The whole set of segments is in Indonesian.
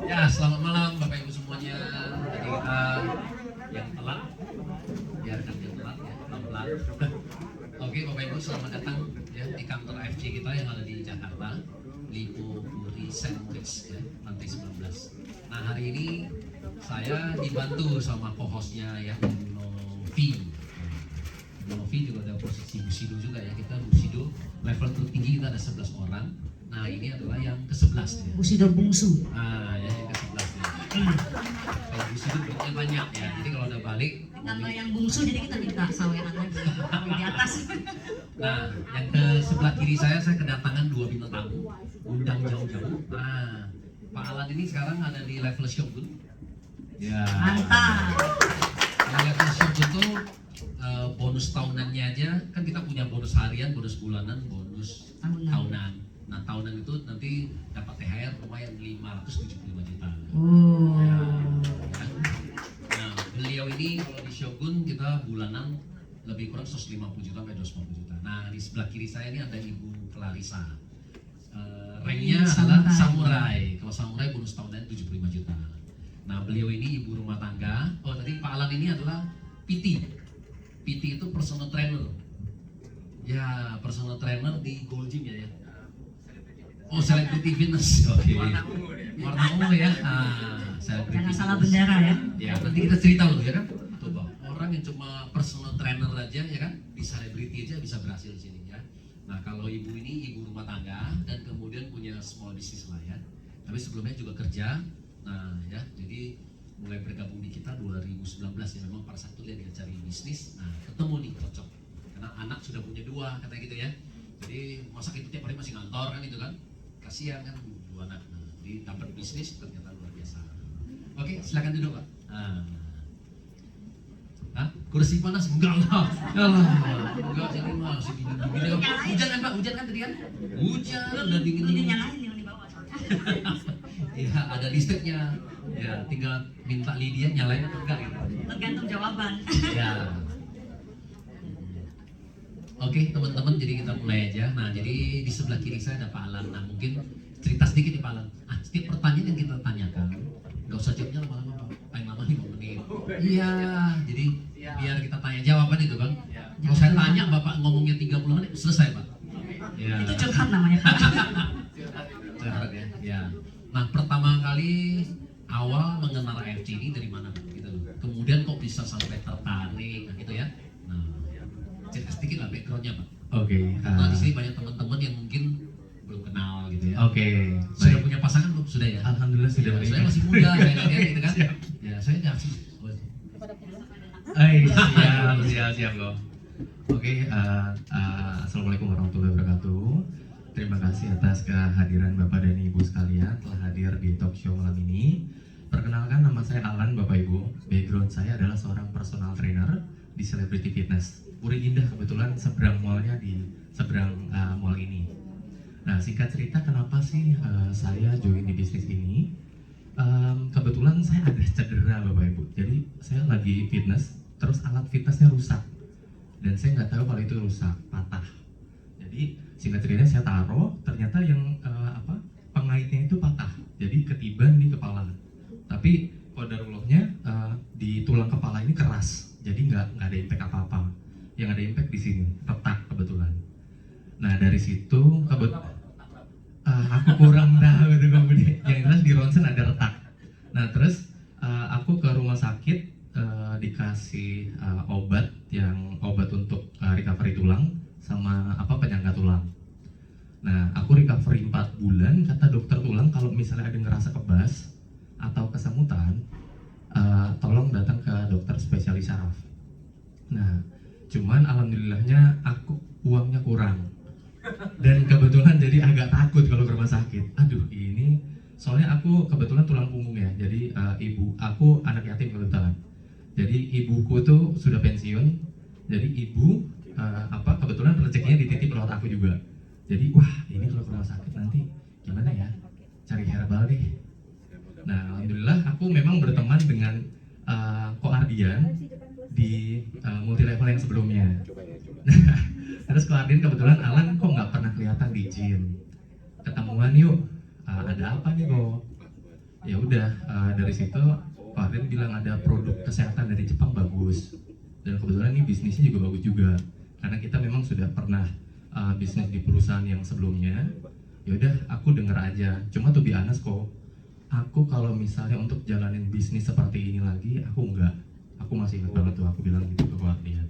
Ya, selamat malam Bapak Ibu semuanya. Jadi kita yang telat, biarkan yang telat ya, pelan-pelan. Oke Bapak Ibu, selamat datang ya di kantor AFC kita yang ada di Jakarta, Lipo Puri Sandwich ya, lantai 19. Nah hari ini saya dibantu sama co-hostnya ya, Novi. Novi juga ada posisi Busido juga ya, kita Busido level tertinggi kita ada 11 orang. Nah ini adalah yang ke-11 ya. Busido bungsu. Ah ya yang ke-11 ya. Kalau Busido duitnya banyak ya, jadi kalau udah balik Kalau yang bungsu jadi kita minta saweran lagi di atas. Nah, yang ke sebelah kiri saya kedatangan dua bintang tamu, undang jauh-jauh. Nah, Pak Alan ini sekarang ada di level Shogun. Ya. Mantap. Di level Shogun tuh bonus tahunannya aja, kan kita punya bonus harian, bonus bulanan, bonus tahunan. Nah, tahunan itu nanti dapat THR lumayan 575 juta. Ya. Nah, beliau ini kalau di Shogun kita bulanan lebih kurang 150 juta sampai 250 juta. Nah, di sebelah kiri saya ini ada Ibu Clarissa. Ranknya adalah samurai. Kalau samurai bonus tahunannya 75 juta. Nah, beliau ini ibu rumah tangga. Oh, tadi Pak Alan ini adalah PT. PT itu personal trainer. Ya, personal trainer di Gold Gym ya. Oh, celebrity fitness. Oke. Warna ungu ya. Jangan salah bendera ya. Ya, nanti kita cerita loh ya kan. Coba orang yang cuma personal trainer aja ya kan, di selebriti aja bisa berhasil di sini ya. Nah, kalau ibu ini ibu rumah tangga dan kemudian punya small business lah ya. Tapi sebelumnya juga kerja. Nah, ya, jadi mulai bergabung di kita 2019 ya, memang pada saat itu dia cari bisnis. Nah, ketemu nih cocok. Karena anak sudah punya dua katanya gitu ya. Jadi masa itu tiap hari masih ngantor kan itu kan. Kasihan kan dua anak. Nah, jadi dapat bisnis ternyata luar biasa. Oke, silakan duduk Pak. Nah. Hah? Kursi panas? Enggak lah. Enggak, sini masih dingin-dingin. Hujan kan Pak? Hujan kan tadi kan? Hujan, udah dingin. Ini nyalain yang di bawah soalnya. Iya, ada listriknya. Ya, tinggal minta Lydia nyalain atau enggak gitu. Tergantung jawaban. Ya. Oke, teman-teman, jadi kita mulai aja. Nah, jadi di sebelah kiri saya ada Pak Alan. Nah, mungkin cerita sedikit nih Pak Alan. Setiap pertanyaan yang kita tanyakan, nggak usah jawabnya lama-lama Pak. Paling lama 5 menit. Iya, jadi biar kita tanya jawaban itu kan. Kalau saya tanya Bapak ngomongnya 30 menit selesai Pak. Ya. Itu curhat namanya Pak. Curhat ya. Ya. Nah, pertama kali awal mengenal AFC ini dari mana Pak? Gitu loh. Kemudian kok bisa sampai tertarik, nah, gitu ya. Nah, cerita sedikit lah backgroundnya Pak. Oke. Karena di sini banyak teman-teman yang mungkin belum kenal gitu ya. Oke. Sudah Baik. punya pasangan belum? Sudah ya. Alhamdulillah sudah Ya, menikah. saya masih muda, saya lihat gitu kan. Siap. Ya, saya nggak sih. Siap kok. Oke. Assalamualaikum warahmatullahi wabarakatuh. Terima kasih atas kehadiran Bapak dan Ibu sekalian telah hadir di talk show malam ini. Perkenalkan, nama saya Alan Bapak Ibu. Background saya adalah seorang personal trainer di Celebrity Fitness. Puri Indah, kebetulan seberang mallnya di seberang mall ini. Nah, singkat cerita kenapa sih saya join di bisnis ini? Kebetulan saya ada cedera Bapak Ibu. Jadi saya lagi fitness, terus alat fitnessnya rusak. Dan saya nggak tahu kalau itu rusak, patah. Jadi singkat cerita saya taruh, ternyata yang pengaitnya itu patah. Jadi ketiban di kepala. Tapi qadarullahnya di tulang kepala ini keras. Jadi nggak ada impact apa-apa. Yang ada impact di sini, retak kebetulan. Nah dari situ aku kurang tahu itu kemudian. Yang jelas di ronsen ada retak. Nah terus aku ke rumah sakit dikasih obat untuk recovery tulang sama penyangga tulang. Nah aku recovery 4 bulan. Kata dokter tulang kalau misalnya ada ngerasa kebas atau kesemutan, tolong datang ke dokter spesialis saraf. Nah cuman alhamdulillahnya aku uangnya kurang. Dan kebetulan jadi agak takut kalau ke rumah sakit. Aduh ini soalnya aku kebetulan tulang punggung ya. Jadi ibu aku anak yatim kebetulan. Jadi ibuku tuh sudah pensiun. Jadi ibu kebetulan rezekinya dititip lewat aku juga. Jadi wah ini kalau ke rumah sakit nanti gimana ya? Cari herbal deh. Nah alhamdulillah aku memang berteman dengan Ko Ardian di multi level yang sebelumnya. Terus Ko Ardian kebetulan Alan kok nggak pernah kelihatan di gym. Ketemuan yuk. Ada apa nih Ko? Ya udah, dari situ Pak Arden bilang ada produk kesehatan dari Jepang bagus, dan kebetulan ini bisnisnya juga bagus juga karena kita memang sudah pernah bisnis di perusahaan yang sebelumnya. Ya udah, aku denger aja. Cuma tuh be honest kok, aku kalau misalnya untuk jalanin bisnis seperti ini lagi, aku enggak. Aku masih ingat banget tuh aku bilang gitu ke Pak Arden.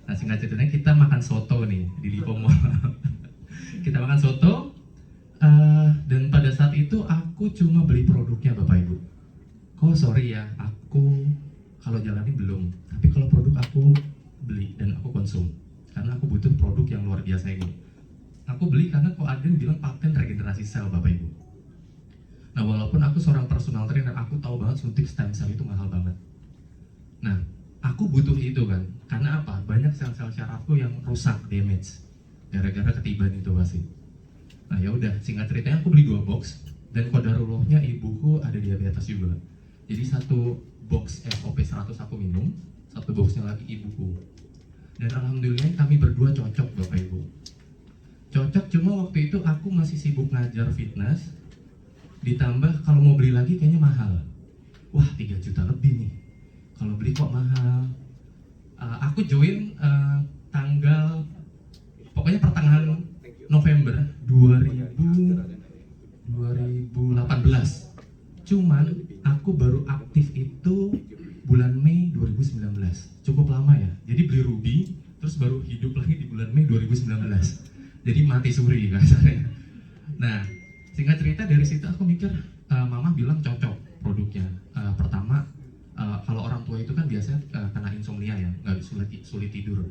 Nah, singkat ceritanya kita makan soto nih di Lipo Mall. Kita makan soto, dan pada saat itu aku cuma beli produknya Bapak Ibu. Oh sorry ya, aku kalau jalanin belum, tapi kalau produk aku beli dan aku konsum karena aku butuh produk yang luar biasa ini. Aku beli karena kok Arden bilang paten regenerasi sel Bapak Ibu. Nah, walaupun aku seorang personal trainer, aku tahu banget suntik stem cell itu mahal banget. Nah, aku butuh itu kan, karena apa? Banyak sel-sel syarafku yang rusak, damage, gara-gara ketiban itu pasti. Nah ya udah, singkat ceritanya aku beli 2 box, dan kodarullahnya ibuku ada diabetes juga. Jadi 1 box SOP 100 aku minum, 1 boxnya lagi ibuku. Dan alhamdulillah kami berdua cocok Bapak Ibu. Cocok, cuma waktu itu aku masih sibuk ngajar fitness, ditambah kalau mau beli lagi kayaknya mahal. Wah 3 juta lebih nih, kalau beli kok mahal. Aku join tanggal, pokoknya pertengahan November 2018. Cuman aku baru aktif itu bulan Mei 2019. Cukup lama ya. Jadi beli Ruby, terus baru hidup lagi di bulan Mei 2019. Jadi mati suri kasarnya. Nah, singkat cerita dari situ aku mikir, mama bilang cocok produknya. Pertama, kalau orang tua itu kan biasanya kena insomnia ya, nggak sulit tidur.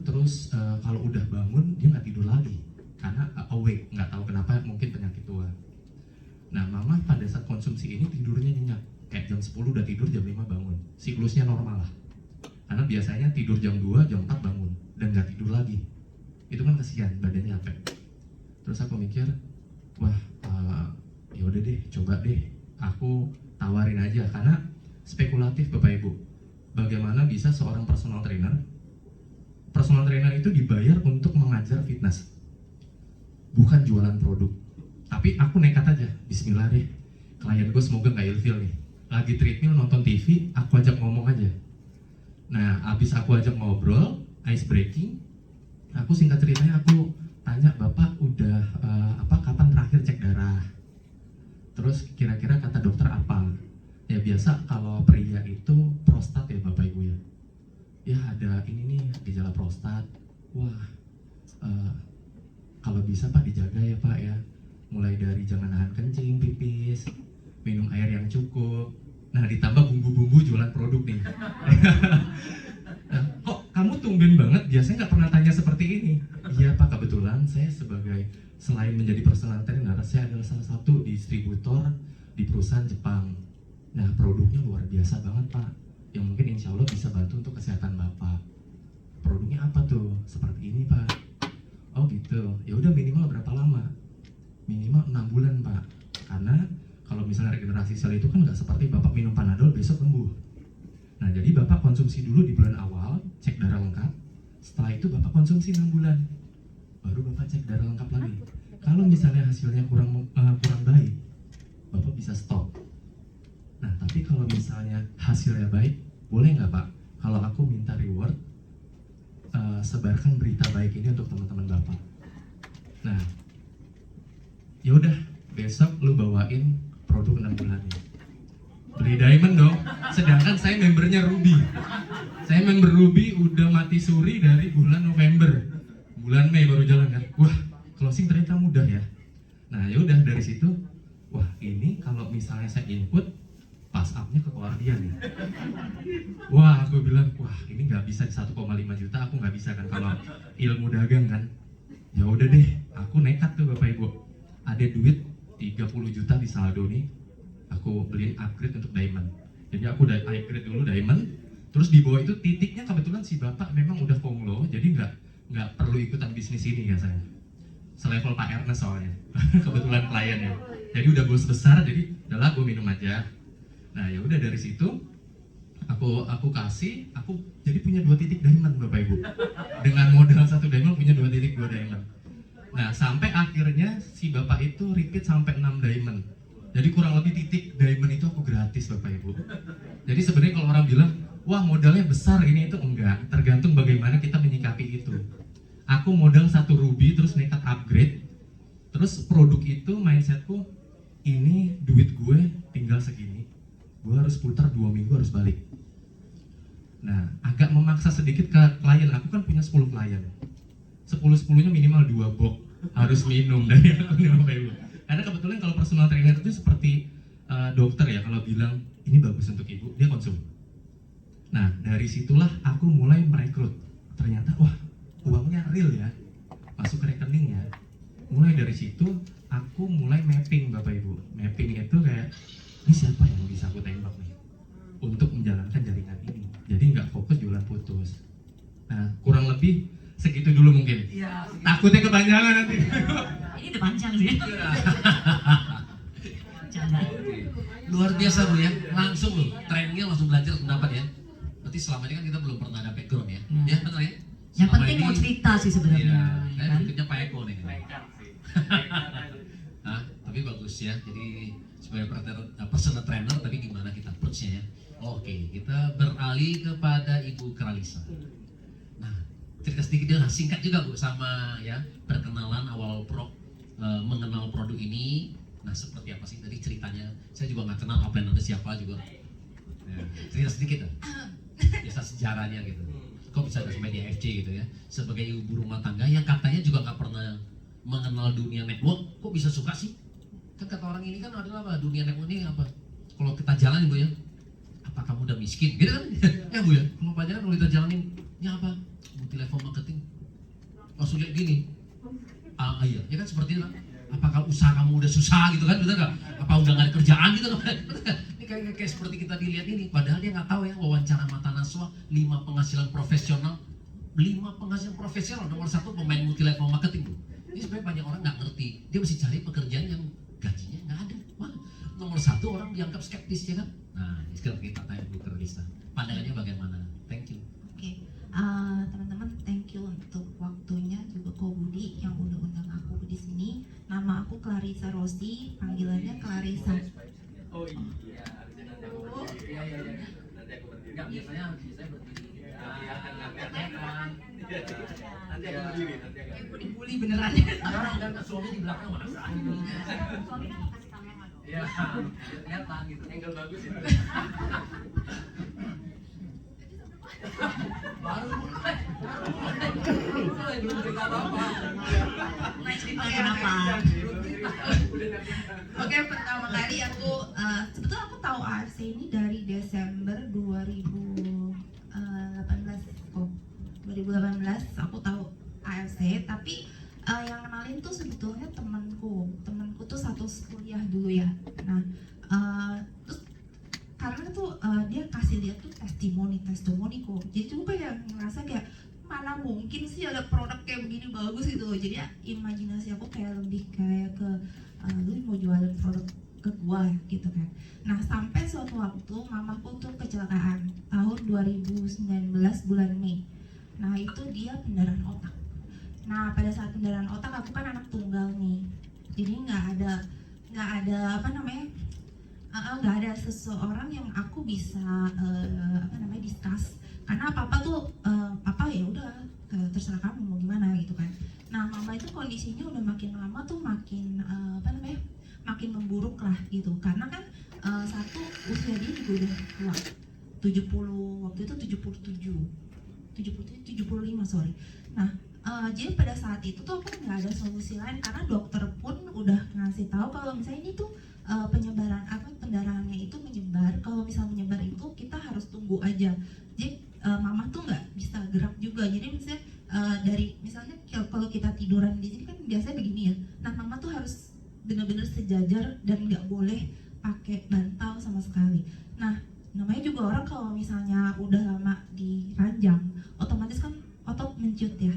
Terus kalau udah bangun dia nggak tidur lagi karena awake, nggak tahu kenapa, mungkin penyakit tua. Nah, mama pada saat konsumsi ini tidurnya nyenyak, kayak jam 10 udah tidur, jam 5 bangun. Siklusnya normal lah, karena biasanya tidur jam 2, jam 4 bangun dan nggak tidur lagi. Itu kan kesian, badannya capek. Terus aku mikir, wah ya udah deh, coba deh aku tawarin aja, karena spekulatif Bapak Ibu. Bagaimana bisa seorang personal trainer itu dibayar untuk mengajar fitness, bukan jualan produk. Tapi aku nekat aja, bismillah deh, klien gue semoga gak ilfil nih, lagi treadmill nonton TV, aku ajak ngomong aja. Nah, abis aku ajak ngobrol, ice breaking, aku singkat ceritanya aku tanya, Bapak udah kapan terakhir cek darah? Terus kira-kira kata dokter apa? Ya biasa kalau pria itu prostat ya Bapak Ibu ya. Ya ada ini nih, gejala prostat. Wah, kalau bisa Pak dijaga ya Pak ya. Mulai dari jangan nahan kencing, pipis, minum air yang cukup. Nah, ditambah bumbu-bumbu jualan produk nih. Kok kamu tumben banget, biasanya nggak pernah tanya seperti ini. Iya Pak, kebetulan saya selain menjadi personal trainer, saya adalah salah satu distributor di perusahaan Jepang. Nah, produknya luar biasa banget Pak, yang mungkin insya Allah bisa bantu untuk kesehatan Bapak. Produknya apa tuh? Seperti ini Pak. Oh gitu, ya udah minimal berapa lama? Minimal 6 bulan Pak. Karena kalau misalnya regenerasi sel itu kan nggak seperti Bapak minum Panadol besok sembuh. Nah, jadi Bapak konsumsi dulu di bulan awal, cek darah lengkap. Setelah itu Bapak konsumsi 6 bulan. Baru Bapak cek darah lengkap lagi. Kalau misalnya hasilnya kurang baik, Bapak bisa stop. Nah, tapi kalau misalnya hasilnya baik, boleh nggak Pak? Kalau aku minta reward, sebarkan berita baik ini untuk teman-teman Bapak. Nah, ya udah, besok lu bawain produk 6 bulan ini. Beli diamond dong. Sedangkan saya membernya Ruby. Saya member Ruby udah mati suri dari bulan November. Bulan Mei baru jalan kan. Wah, closing ternyata mudah ya. Nah, ya udah dari situ, wah ini kalau misalnya saya input, pas up-nya ke Guardian nih. Wah, aku bilang, wah ini nggak bisa 1,5 juta, aku nggak bisa kan kalau ilmu dagang kan. Ya udah deh, aku nekat tuh Bapak Ibu. Ada duit 30 juta di saldo nih, aku beliin upgrade untuk diamond. Jadi aku udah upgrade dulu diamond, terus di bawah itu titiknya kebetulan si Bapak memang udah Konglo, jadi nggak perlu ikutan bisnis ini ya saya. Selevel Pak Ernest soalnya, kebetulan kliennya. Jadi udah bos besar, jadi udahlah gue minum aja. Nah ya udah dari situ aku jadi punya 2 titik diamond Bapak Ibu. Dengan modal 1 diamond punya 2 titik 2 diamond. Nah sampai akhirnya si Bapak itu repeat sampai 6 diamond. Jadi kurang lebih titik diamond itu aku gratis Bapak Ibu. Jadi sebenarnya kalau orang bilang, wah modalnya besar ini itu enggak, tergantung bagaimana kita menyikapi itu. Aku modal 1 ruby terus nekat upgrade, terus produk itu mindsetku, ini duit gue tinggal segini, gue harus putar 2 minggu harus balik. Nah agak memaksa sedikit ke klien, aku kan punya 10 klien, 10-10nya minimal 2 box harus minum dari aku nih Bapak Ibu. Karena kebetulan kalau personal trainer itu seperti dokter ya, kalau bilang ini bagus untuk ibu, dia konsum. Nah dari situlah aku mulai merekrut. Ternyata wah uangnya real ya, masuk ke rekening ya. Mulai dari situ aku mulai mapping Bapak Ibu. Mapping itu kayak ini siapa yang bisa aku tembak nih untuk menjalankan jaringan ini. Jadi nggak fokus jualan putus. Nah kurang lebih segitu dulu mungkin. Iya. Takutnya kepanjangan nanti. Ini udah panjang sih. Canda. Luar biasa Bu ya, langsung loh, trennya langsung belajar pendapat ya. Berarti selama ini kan kita belum pernah ada background ya, ya benar ya? Yang Selama penting mau ini- cerita sih sebenarnya. Iya, ya saya kan? berikutnya Pak Eko nih. Hah, tapi bagus ya, jadi sebagai personal trainer, tapi gimana kita approach-nya ya? Oke, kita beralih kepada Ibu Kralisa. Nah, cerita sedikit deh, singkat juga Bu, sama ya, perkenalan awal mengenal produk ini. Nah, seperti apa sih tadi ceritanya? Saya juga nggak kenal upline Anda siapa juga. Ya, cerita sedikit dong. Biasa sejarahnya gitu. Kok bisa ada sampai di AFC gitu ya? Sebagai ibu rumah tangga yang katanya juga nggak pernah mengenal dunia network, kok bisa suka sih? Kan kata orang ini kan adalah apa? Dunia network ini apa? Kalau kita jalanin Bu ya, apa kamu udah miskin? Gitu kan? Ya Bu ya, kalau pacaran kalau kita jalanin, ya apa? Multi level marketing. Langsung lihat gini. Iya, ya kan seperti itu kan? Apakah usaha kamu udah susah gitu kan, betul nggak? Apa udah nggak ada kerjaan gitu kan? Ini kayak seperti kita dilihat ini, padahal dia nggak tahu ya wawancara mata Naswa 5 penghasilan profesional, 5 penghasilan profesional nomor 1 pemain multi level marketing Bu. Ini sebenarnya banyak orang nggak ngerti, dia mesti cari pekerjaan yang gajinya nggak ada. Wah, nomor 1 orang dianggap skeptis ya kan? Nah, ini sekarang kita tanya Bu Kralisa, pandangannya bagaimana? Thank you. Oke, teman-teman, thank you untuk waktunya, juga Ko Budi yang udah undang aku di sini. Nama aku Clarissa Rossi, panggilannya Clarissa. Oh iya, nanti aku berdiri. Nanti aku berdiri. Enggak, biasanya berdiri. Nanti aku berdiri. Dibully beneran. Dan suami di belakang mana? Suami kan kasih kamera dong. Iya, kelihatan gitu. Angle bagus itu. Baru mulai belum cerita apa-apa. Mulai cerita kenapa? Oke, pertama kali aku sebetulnya aku tahu AFC ini dari Desember 2018 kok. 2018 aku tahu AFC, tapi yang kenalin tuh sebetulnya temanku tuh satu kuliah dulu ya. Nah, terus karena tuh dia kasih lihat tuh testimoni kok, jadi tuh kayak ngerasa kayak mana mungkin sih ada produk kayak begini bagus gitu. Jadi ya, imajinasi aku kayak lebih kayak ke lu mau jualan produk ke gua gitu kan. Nah sampai suatu waktu mamaku tuh kecelakaan tahun 2019 bulan Mei. Nah itu dia pendarahan otak. Nah pada saat pendarahan otak aku kan anak tunggal nih, jadi nggak ada apa namanya, nggak ada seseorang yang aku bisa discuss, karena papa tuh papa ya udah terserah kamu mau gimana gitu kan. Nah mama itu kondisinya udah makin lama tuh makin makin memburuk lah gitu, karena kan satu usia dia juga udah tua, 70 waktu itu 75 sorry. Nah jadi pada saat itu tuh aku nggak ada solusi lain, karena dokter pun udah ngasih tahu kalau misalnya ini tuh penyebaran pendarahannya itu menyebar. Kalau misal menyebar itu kita harus tunggu aja. Jadi mama tuh nggak bisa gerak juga. Jadi misalnya dari misalnya kalau kita tiduran di sini kan biasanya begini ya. Nah mama tuh harus benar-benar sejajar dan nggak boleh pakai bantal sama sekali. Nah namanya juga orang kalau misalnya udah lama di ranjang, otomatis kan otot mencut ya.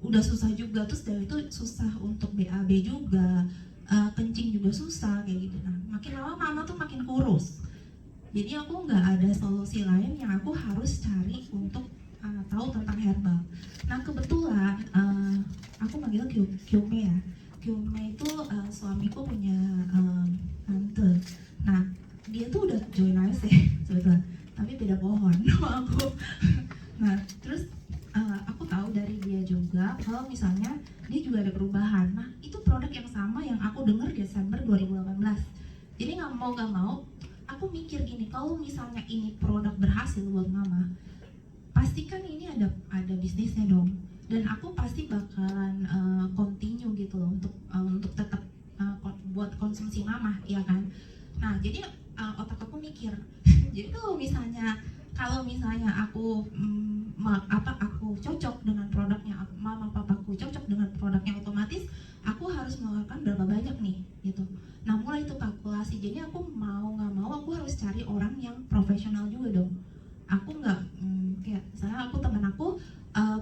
Udah susah juga, terus dari itu susah untuk BAB juga, kencing juga susah kayak gitu. Nah makin lama mama tuh makin kurus. Jadi aku nggak ada solusi lain yang aku harus cari untuk tahu tentang herbal. Nah kebetulan aku manggil Kyume ya. Kyume itu suamiku punya tante join AFC sebetulnya, tapi beda pohon sama aku. Nah terus aku tahu dari dia juga kalau misalnya dia juga ada perubahan. Nah itu produk yang sama yang aku dengar Desember 2018. Jadi nggak mau aku mikir gini, kalau misalnya ini produk berhasil buat mama, pastikan ini ada bisnisnya dong, dan aku pasti bakalan continue gitu loh untuk tetap buat konsumsi mama, ya kan. Nah jadi otak aku mikir jadi kalau misalnya aku aku cocok dengan produknya, mama papaku cocok dengan produknya, otomatis aku harus mengeluarkan berapa banyak nih gitu. Nah mulai itu kalkulasi, jadi aku mau nggak mau aku harus cari orang yang profesional juga dong. Aku nggak kayak misalnya teman aku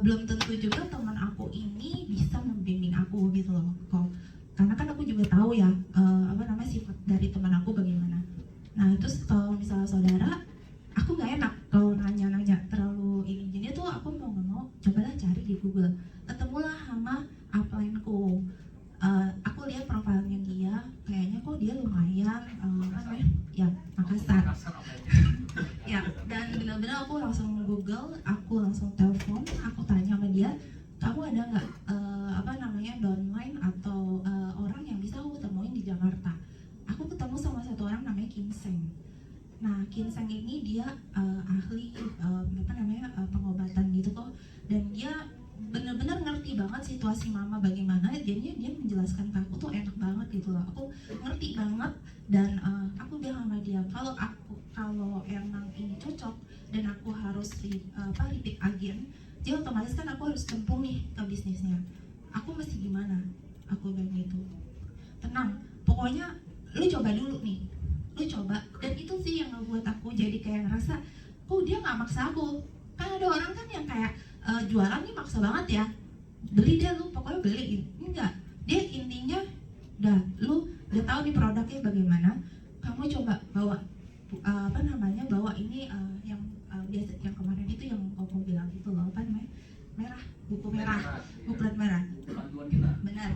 belum tentu juga teman aku ini bisa membimbing aku gitu loh kok, karena kan aku juga tahu ya sifat dari teman aku bagaimana. Nah terus kalau misalnya saudara, aku nggak enak kalau nanya terlalu ini, jadi tuh aku mau nggak mau cobalah cari di Google, ketemulah sama upline-ku. Aku lihat profilnya dia, kayaknya kok dia lumayan ya Makassar ya, dan benar-benar aku langsung Google, aku langsung telepon, aku tanya sama dia, kamu ada nggak downline atau orang yang bisa aku ketemuin di Jakarta. Aku ketemu sama satu orang namanya Kinseng. Nah Kinseng ini dia ahli pengobatan gitu kok, dan dia benar-benar ngerti banget situasi mama bagaimana, jadinya dia menjelaskan ke aku tuh enak banget gitu loh, aku ngerti banget. Dan aku bilang sama dia, kalau emang ini cocok dan aku harus repeat again, jadi otomatis kan aku harus cemplung nih ke bisnisnya, aku mesti gimana, aku bilang gitu. Tenang, pokoknya lu coba dulu nih, lu coba. Dan itu sih yang ngebuat aku jadi kayak ngerasa kok dia nggak maksa aku. Kan ada orang kan yang kayak jualan nih maksa banget ya, beli deh lu, pokoknya beli. Enggak, dia intinya lu udah tahu nih produknya bagaimana, kamu coba bawa bawa ini yang biasa yang kemarin itu yang Koko bilang itu loh, buku merah, buklet merah. Benar,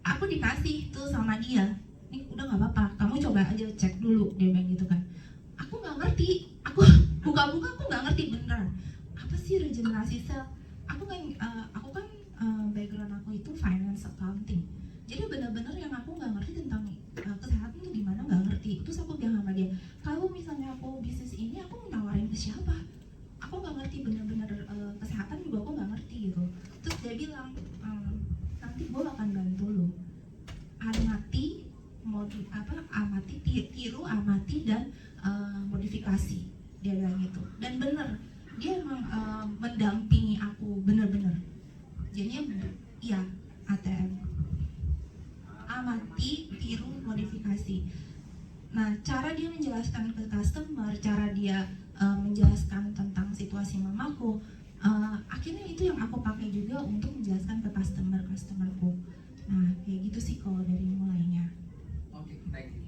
aku dikasih tuh sama dia, nih udah nggak apa-apa, kamu coba aja cek dulu, dia bilang gitu kan. Aku nggak ngerti, aku buka-buka aku nggak ngerti beneran apa sih regenerasi sel. Aku kan background aku itu finance accounting, jadi benar-benar yang aku nggak ngerti tentang kesehatan tuh gimana, nggak ngerti. Terus aku bilang sama dia, kalau misalnya aku bisnis ini aku nawarin ke siapa, aku nggak ngerti bener-bener kesehatan juga aku nggak ngerti gitu. Terus dia bilang nanti gue akan bantu lo, tiru, amati dan modifikasi, dia bilang gitu. Dan bener, dia emang mendampingi aku bener-bener. Jadinya ya ATM, amati, tiru, modifikasi. Nah, cara dia menjelaskan ke customer, cara dia menjelaskan tentang situasi mamaku, akhirnya itu yang aku pakai juga untuk menjelaskan ke customerku. Nah, kayak gitu sih kalau dari mulainya. Oke, thank you.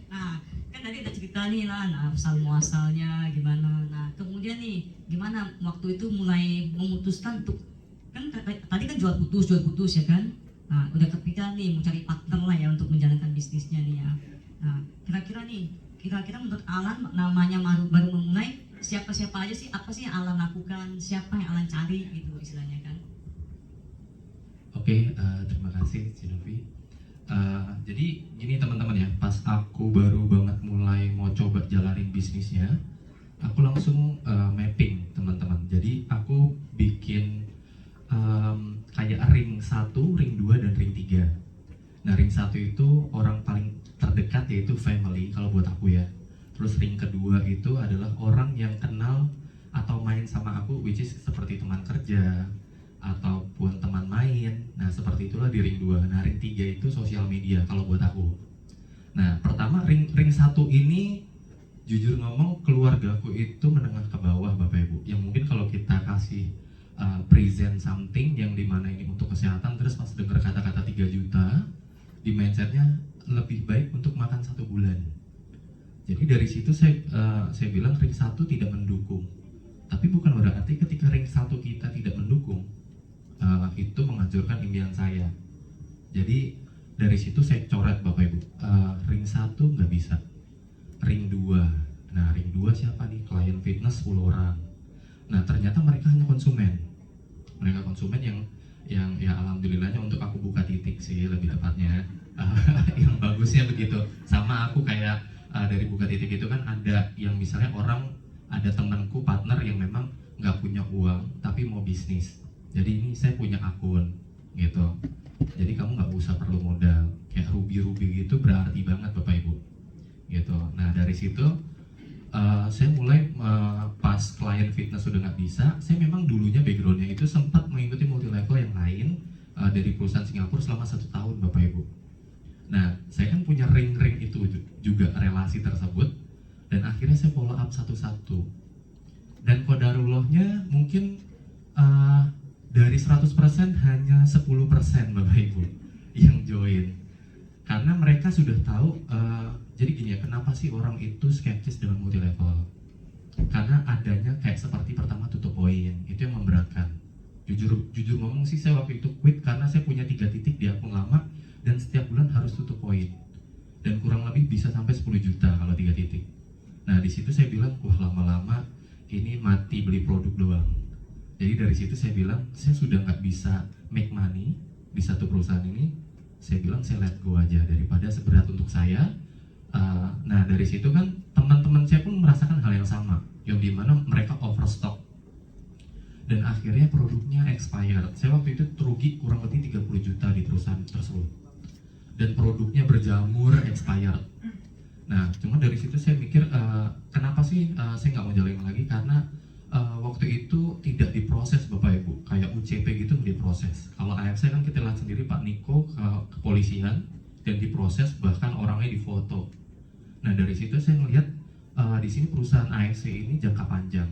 Nah, kan tadi ada cerita nih lah, asal muasalnya gimana. Nah, kemudian nih, gimana waktu itu mulai memutuskan untuk, kan tadi kan jual putus ya kan. Nah, udah kepikiran nih mau cari partner lah ya untuk menjalankan bisnisnya nih ya. Nah, kira-kira menurut Alan, namanya baru memulai, siapa aja sih, apa sih yang Alan lakukan, siapa yang Alan cari gitu istilahnya kan. Oke, terima kasih Cinovi. Jadi gini teman-teman ya, pas aku baru banget mulai mau coba jalanin bisnisnya, aku langsung mapping teman-teman. Jadi aku bikin kayak ring 1, ring 2, dan ring 3. Nah ring 1 itu orang paling terdekat yaitu family kalau buat aku ya. Terus ring kedua itu adalah orang yang kenal atau main sama aku, which is seperti teman kerja ataupun teman main. Nah seperti itulah di ring 2. Nah ring 3 itu sosial media kalau buat aku. Nah pertama ring 1 ini jujur ngomong keluargaku itu menengah ke bawah Bapak Ibu. Yang mungkin kalau kita kasih present something yang dimana ini untuk kesehatan, terus pas denger kata-kata 3 juta, di mindsetnya lebih baik untuk makan 1 bulan. Jadi dari situ saya bilang ring 1 tidak mendukung. Tapi bukan berarti ketika ring 1 kita tidak mendukung, Jadi dari situ saya coret Bapak Ibu. Ring 1 nggak bisa. Ring 2. Nah, ring 2 siapa nih? Klien fitness 10 orang. Nah, ternyata mereka hanya konsumen. Mereka konsumen yang ya alhamdulillahnya untuk aku buka titik sih lebih tepatnya. Yang bagusnya begitu. Sama aku kayak dari buka titik itu kan ada yang misalnya orang, ada temanku partner yang memang nggak punya uang tapi mau bisnis. Jadi ini saya punya akun gitu. Jadi kamu nggak usah perlu modal. Kayak Ruby gitu berarti banget Bapak Ibu. Gitu. Nah dari situ saya mulai pas klien fitness sudah nggak bisa, saya memang dulunya backgroundnya itu sempat mengikuti multi level yang lain dari perusahaan Singapura selama 1 tahun Bapak Ibu. Nah saya kan punya ring-ring itu juga relasi tersebut, dan akhirnya saya follow up satu-satu. Dan qadarullohnya mungkin dari 100% hanya 10% Bapak Ibu yang join. Karena mereka sudah tahu, jadi gini ya, kenapa sih orang itu skeptis dengan multi level? Karena adanya kayak seperti pertama tutup poin, itu yang memberatkan. Jujur ngomong sih, saya waktu itu quit karena saya punya 3 titik di akun lama dan setiap bulan harus tutup poin. Dan kurang lebih bisa sampai 10 juta kalau 3 titik. Nah di situ saya bilang, wah lama-lama ini mati beli produk doang. Jadi dari situ saya bilang, saya sudah nggak bisa make money di satu perusahaan ini. Saya bilang saya let go aja daripada seberat untuk saya. Nah dari situ kan teman-teman saya pun merasakan hal yang sama, yang dimana mereka overstock dan akhirnya produknya expired. Saya waktu itu terugi kurang lebih 30 juta di perusahaan tersebut dan produknya berjamur expired. Nah cuma dari situ saya mikir, kenapa sih saya nggak mau jalanin lagi, karena waktu itu tidak diproses Bapak Ibu, kayak UCP gitu diproses. Kalau AFC kan kita lihat sendiri Pak Niko ke kepolisian dan diproses, bahkan orangnya difoto. Nah dari situ saya melihat di sini perusahaan AFC ini jangka panjang,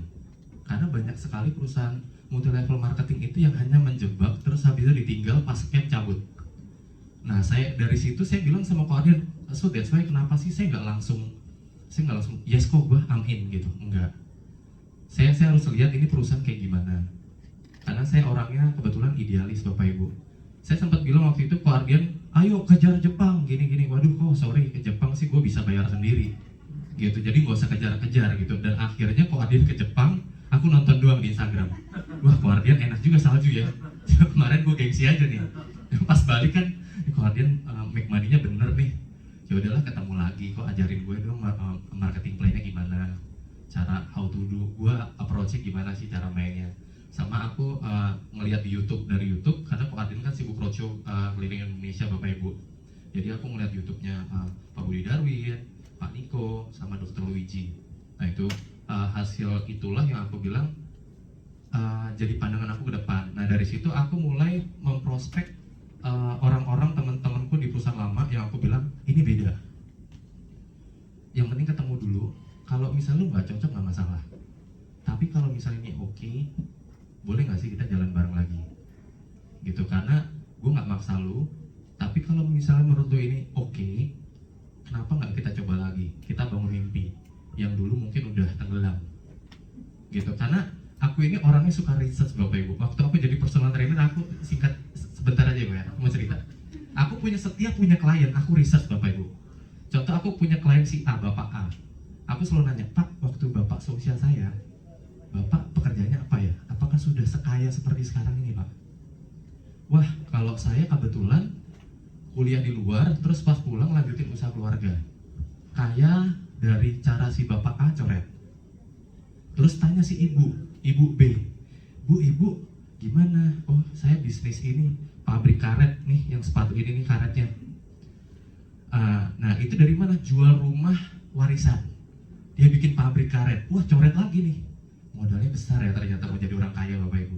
karena banyak sekali perusahaan multi level marketing itu yang hanya menjebak terus habis itu ditinggal pas scam cabut. Nah saya dari situ saya bilang sama koordinator, so that's why kenapa sih saya nggak langsung yes kok gue I'm in gitu, enggak. Saya harus lihat ini perusahaan kayak gimana, karena saya orangnya kebetulan idealis Bapak Ibu. Saya sempat bilang waktu itu ke Ardian, ayo kejar Jepang gini-gini. Waduh sorry, ke Jepang sih gue bisa bayar sendiri gitu, jadi nggak usah kejar-kejar gitu. Dan akhirnya kok Ardian ke Jepang, aku nonton doang di Instagram. Wah kok Ardian enak juga salju ya. Kemarin gue gengsi aja nih, pas balik kan kok Ardian make money-nya bener nih. Ya udahlah ketemu lagi, kok ajarin gue dong marketing plan-nya gimana, cara how to do, gue approach-nya gimana sih cara mainnya. Sama aku ngelihat di YouTube, dari YouTube, karena Pak Adin kan sibuk roadshow keliling Indonesia Bapak Ibu. Jadi aku ngelihat YouTube-nya Pak Budi Darwin, Pak Niko, sama Dr. Luigi. Nah itu hasil itulah yang aku bilang jadi pandangan aku ke depan. Nah dari situ aku mulai memprospek orang-orang teman-temanku di perusahaan lama yang aku bilang ini beda. Yang penting ketemu dulu. Kalau misalnya lu nggak cocok nggak masalah. Tapi kalau misalnya ini oke, boleh nggak sih kita jalan bareng lagi? Gitu, karena gue nggak maksa lu. Tapi kalau misalnya menurut lu ini oke, kenapa nggak kita coba lagi? Kita bangun mimpi yang dulu mungkin udah tenggelam. Gitu, karena aku ini orangnya suka research Bapak Ibu. Waktu aku jadi personal trainer, aku singkat sebentar aja ya, aku mau cerita. Aku setiap punya klien, aku research Bapak Ibu. Contoh aku punya klien si A, Bapak A. Aku selalu nanya, Pak, waktu Bapak seusia saya, Bapak pekerjaannya apa ya? Apakah sudah sekaya seperti sekarang ini, Pak? Wah, kalau saya kebetulan kuliah di luar, terus pas pulang lanjutin usaha keluarga. Kaya dari cara si Bapak A coret. Terus tanya si Ibu B, Ibu gimana? Oh, saya bisnis ini, pabrik karet nih, yang sepatu ini nih karetnya. Nah, itu dari mana? Jual rumah warisan. Dia bikin pabrik karet. Wah, coret lagi nih. Modalnya besar ya ternyata mau jadi orang kaya Bapak Ibu.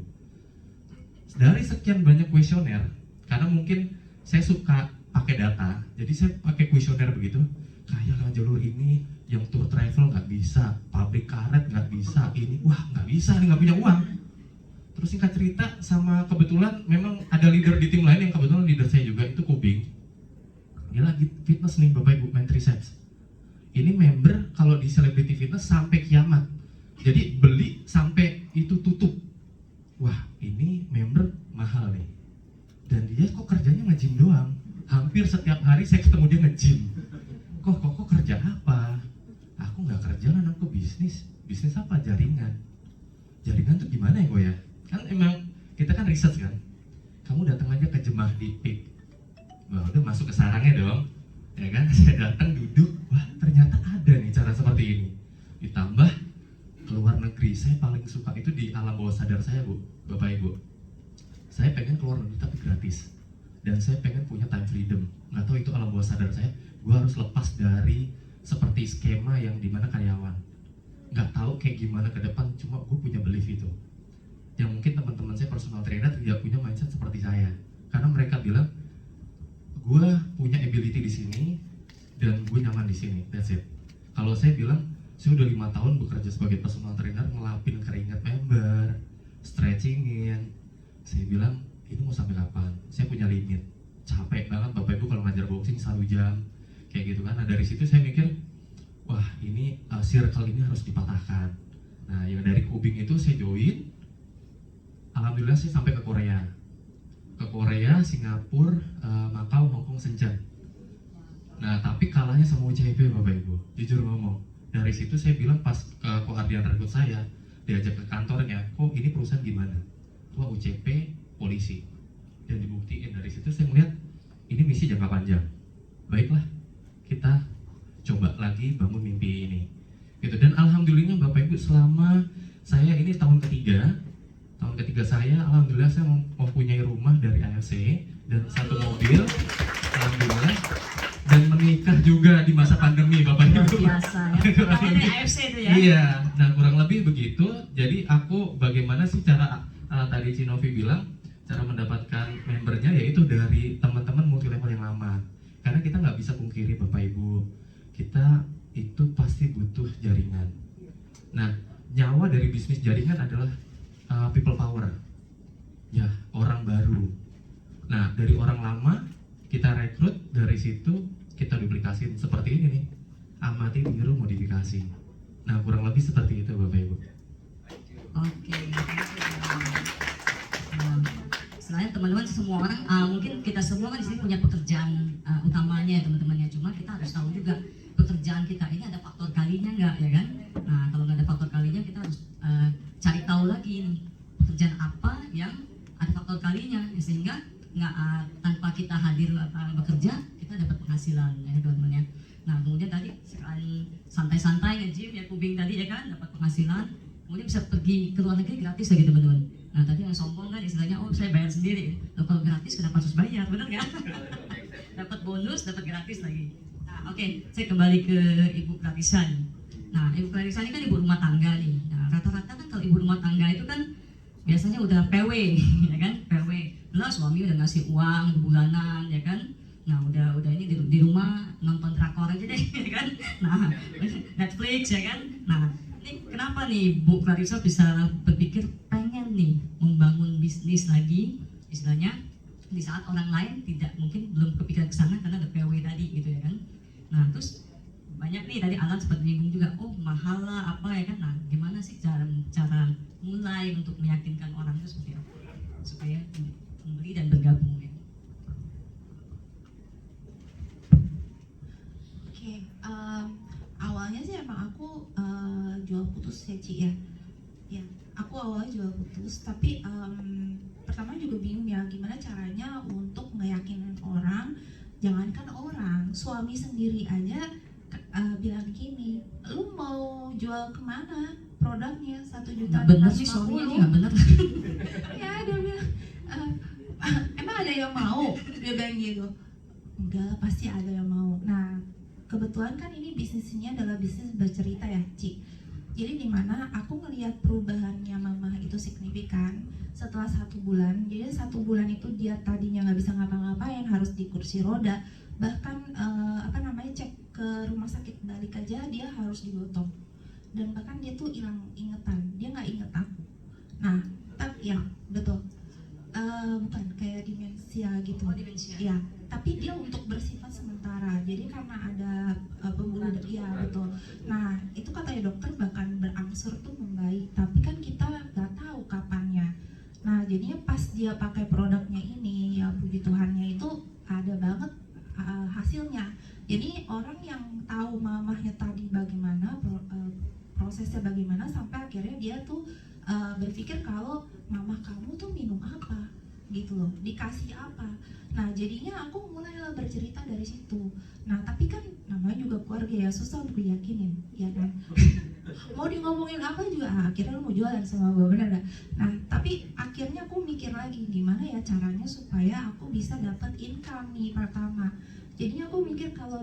Dari sekian banyak kuesioner, karena mungkin saya suka pakai data, jadi saya pakai kuesioner begitu. Kaya lewat jalur ini, yang tour travel nggak bisa, pabrik karet nggak bisa, ini wah nggak bisa nih, nggak punya uang. Terus singkat cerita, sama kebetulan memang ada leader di tim lain yang kebetulan leader saya juga, itu Kubing. Dia lagi fitness nih Bapak Ibu, main triceps. Ini member kalau di celebrity fitness sampai kiamat. Jadi beli sampai itu tutup. Wah ini member mahal nih. dan dia kok kerjanya nge-gym doang. Hampir setiap hari saya ketemu dia nge-gym. Kok kerja apa? Aku nggak kerja kan, aku bisnis. Bisnis apa? Jaringan. Jaringan tuh gimana ya kok ya? Kan emang kita kan riset kan. Kamu datang aja ke Jemaah di PIK. Wah, udah masuk ke sarangnya dong. Ya kan? Saya datang duduk, wah ternyata ada nih cara seperti ini. Ditambah keluar negeri, saya paling suka itu di alam bawah sadar saya, Bu, Bapak Ibu. Saya pengen keluar negeri tapi gratis. Dan saya pengen punya time freedom. Nggak tahu itu alam bawah sadar saya. Gue harus lepas dari seperti skema yang dimana karyawan. Nggak tahu kayak gimana ke depan, cuma gue punya belief itu. Yang mungkin teman-teman saya personal trainer tidak punya mindset seperti saya. Karena mereka bilang, gue punya ability di sini dan gue nyaman di sini. That's it. Kalau saya bilang, saya udah 5 tahun bekerja sebagai personal trainer, ngelapin keringat member, stretchingin. Saya bilang, ini mau sampai kapan? Saya punya limit. Capek banget Bapak Ibu kalau ngajar boxing 1 jam. Kayak gitu kan. Nah dari situ saya mikir, wah ini circle ini harus dipatahkan. Nah yang dari Kubing itu saya join. Alhamdulillah saya sampai ke Korea. Ke Korea, Singapura, Macau, Hongkong, Shenzhen. Nah tapi kalahnya sama UCP Bapak Ibu. Jujur ngomong. Dari situ saya bilang pas ke Ko Ardian rekrut saya, diajak ke kantornya, kok ini perusahaan gimana? Wah UCP, polisi. Dan dibuktiin dari situ saya melihat ini misi jangka panjang. Baiklah, kita coba lagi bangun mimpi ini. Gitu. Dan alhamdulillah Bapak Ibu selama saya ini tahun ketiga saya, alhamdulillah saya mempunyai rumah dari AFC dan 1 mobil, alhamdulillah, dan menikah juga di masa pandemi Bapak Luar Ibu. biasa ya. Namanya dari AFC itu ya. Iya, nah kurang lebih begitu. Jadi aku bagaimana sih cara tadi Cinovi bilang cara mendapatkan membernya yaitu dari teman-teman multi level yang lama. Karena kita nggak bisa pungkiri Bapak Ibu, kita itu pasti butuh jaringan. Nah, nyawa dari bisnis jaringan adalah people power. Ya, orang baru. Nah, dari orang lama kita rekrut, dari situ kita duplikasiin seperti ini nih. Amati, tiru, modifikasi. Nah, kurang lebih seperti itu Bapak Ibu. Oke. Selain teman-teman semua orang, mungkin kita semua kan di sini punya pekerjaan utamanya ya teman-temannya. Cuma kita harus tahu juga pekerjaan kita ini ada faktor kalinya nggak ya kan? Nah kalau nggak ada faktor kalinya kita harus cari tahu lagi nih pekerjaan apa yang ada faktor kalinya ya, sehingga nggak tanpa kita hadir bekerja kita dapat penghasilan ya teman-teman ya. Nah kemudian tadi sekali santai-santai nge-gym ya Kubing tadi ya kan dapat penghasilan, kemudian bisa pergi ke luar negeri gratis lagi teman-teman. Nah tadi yang sombong kan istilahnya, oh saya bayar sendiri. Loh, kalau gratis kenapa harus bayar, bener nggak? Dapat bonus, dapat gratis lagi. Nah oke, saya kembali ke Ibu Gratisan. Nah Ibu Gratisan ini kan ibu rumah tangga nih. Nah rata-rata kan kalau ibu rumah tangga itu kan biasanya udah PW, ya kan? PW. Lah suami udah ngasih uang bulanan, ya kan? Nah udah ini di rumah nonton drakor aja deh, ya kan? Nah Netflix ya kan? Nah ini kenapa nih Bu Clarissa bisa berpikir pengen nih membangun bisnis lagi istilahnya di saat orang lain tidak mungkin belum kepikiran ke sana karena ada PW tadi gitu ya kan. Nah terus banyak nih tadi Alan sempat menyinggung juga, oh mahal lah apa ya kan. Nah gimana sih cara mulai untuk meyakinkan orang itu seperti apa supaya membeli dan bergabung ya. Oke, awalnya sih emang aku jual putus ya Ci ya. Ya, aku awalnya jual putus, tapi pertama juga bingung ya gimana caranya untuk ngeyakinin orang, jangankan orang, suami sendiri aja bilang gini, lu mau jual kemana produknya 1 juta? Nggak bener sih suaminya nih, nggak bener. Ya dia bilang, emang ada yang mau? Dia bilang gitu. Enggak, pasti ada yang mau. Nah kebetulan kan ini bisnisnya adalah bisnis bercerita ya Ci. Jadi dimana aku ngelihat perubahannya mama itu signifikan setelah 1 bulan. Jadi 1 bulan itu dia tadinya nggak bisa ngapa-ngapain, harus di kursi roda, bahkan cek ke rumah sakit balik aja dia harus digotong, dan bahkan dia tuh hilang ingetan, dia nggak inget aku. Nah tapi ya betul, bukan kayak demensia gitu. Oh, demensia. Ya, tapi dia untuk bersifat sementara. Jadi karena ada pembuluh darah, ya betul. Nah itu katanya dokter bahkan berangsur tuh membaik, tapi kan kita nggak tahu kapannya. Nah jadinya pas dia pakai produknya ini, ya puji Tuhannya itu ada banget hasilnya. Jadi orang yang tahu mamahnya tadi bagaimana prosesnya bagaimana sampai akhirnya dia tuh berpikir kalau mamah kamu tuh minum apa gitu loh, dikasih apa. Nah jadinya aku mulailah bercerita dari situ. Nah tapi kan namanya juga keluarga ya, susah untuk diyakinin ya kan. Mau di ngomongin apa juga akhirnya lu mau jualan sama gue, bener gak? Nah tapi akhirnya aku mikir lagi gimana ya caranya supaya aku bisa dapat income nih pertama. Jadinya aku mikir kalau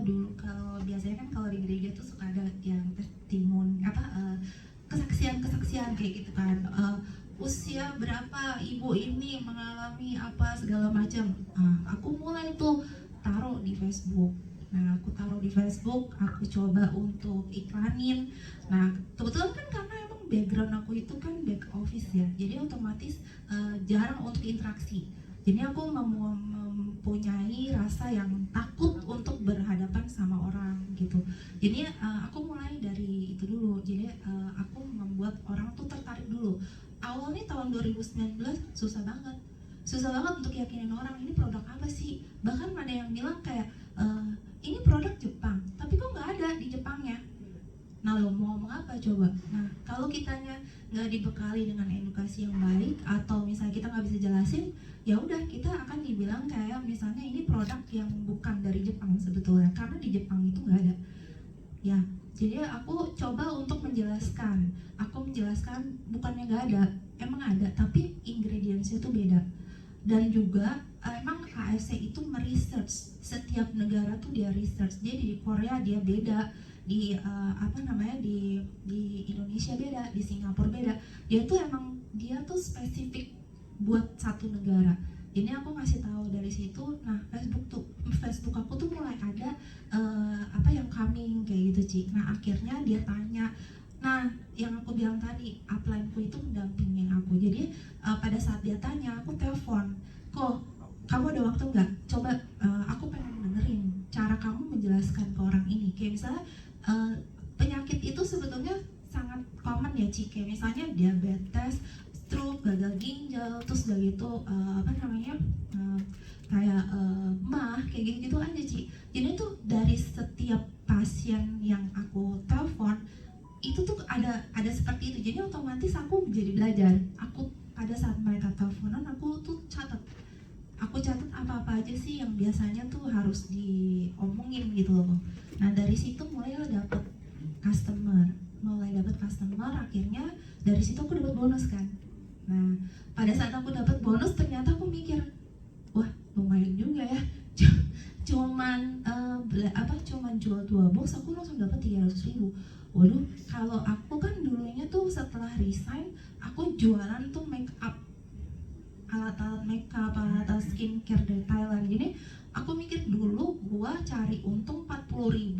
biasanya kan kalau di gereja tuh suka ada yang testimoni kesaksian kayak gitu kan, usia berapa ibu ini mengalami apa segala macam. Aku mulai tuh taruh di Facebook. Nah aku taruh di Facebook, aku coba untuk iklanin. Nah kebetulan kan karena emang background aku itu kan back office ya, jadi otomatis jarang untuk interaksi. Jadi aku mempunyai rasa yang takut untuk berhadapan sama orang gitu. Jadi aku mulai dari itu dulu. Jadi aku membuat orang tuh tertarik dulu. Awalnya tahun 2019 susah banget untuk yakinin orang ini produk apa sih. Bahkan ada yang bilang kayak ini produk Jepang, tapi kok nggak ada di Jepangnya. Nah lo mau ngomong apa coba? Nah kalau kitanya nggak dibekali dengan edukasi yang baik atau misalnya kita nggak bisa jelasin, ya udah kita akan dibilang kayak misalnya ini produk yang bukan dari Jepang sebetulnya, karena di Jepang itu nggak ada. Ya jadi aku coba untuk menjelaskan. Aku menjelaskan bukannya nggak ada, emang ada, tapi ingredientsnya tuh beda. Dan juga emang KFC itu meresearch setiap negara tuh dia research. Jadi di Korea dia beda, di di Indonesia beda, di Singapura beda. Dia tuh spesifik buat satu negara. Jadi aku ngasih tahu dari situ. Nah Facebook aku tuh mulai ada yang coming kayak gitu Ci. Nah akhirnya dia tanya. Nah yang aku bilang tadi, upline-ku itu mendampingin aku. Jadi pada saat dia tanya, aku telepon, kok kamu ada waktu nggak? Coba aku pengen dengerin cara kamu menjelaskan ke orang ini. Kayak misalnya penyakit itu sebetulnya sangat common ya Ci. Kayak misalnya diabetes, stroke, gagal ginjal, terus udah gitu mah kayak gitu aja Ci. Jadi tuh dari setiap pasien yang aku telepon itu tuh ada seperti itu. Jadi otomatis aku jadi belajar. Aku pada saat mereka teleponan aku tuh catat. Aku catat apa-apa aja sih yang biasanya tuh harus diomongin gitu loh. Nah dari situ mulai dapat customer. Akhirnya dari situ aku dapat bonus kan. Nah pada saat aku dapat bonus ternyata aku mikir, wah lumayan juga ya. Cuman jual 2 box aku langsung dapat 300.000. Waduh, kalau aku kan dulunya tuh setelah resign aku jualan tuh make up, alat-alat makeup, alat-alat skincare dari Thailand. Jadi aku mikir dulu gua cari untung 40.000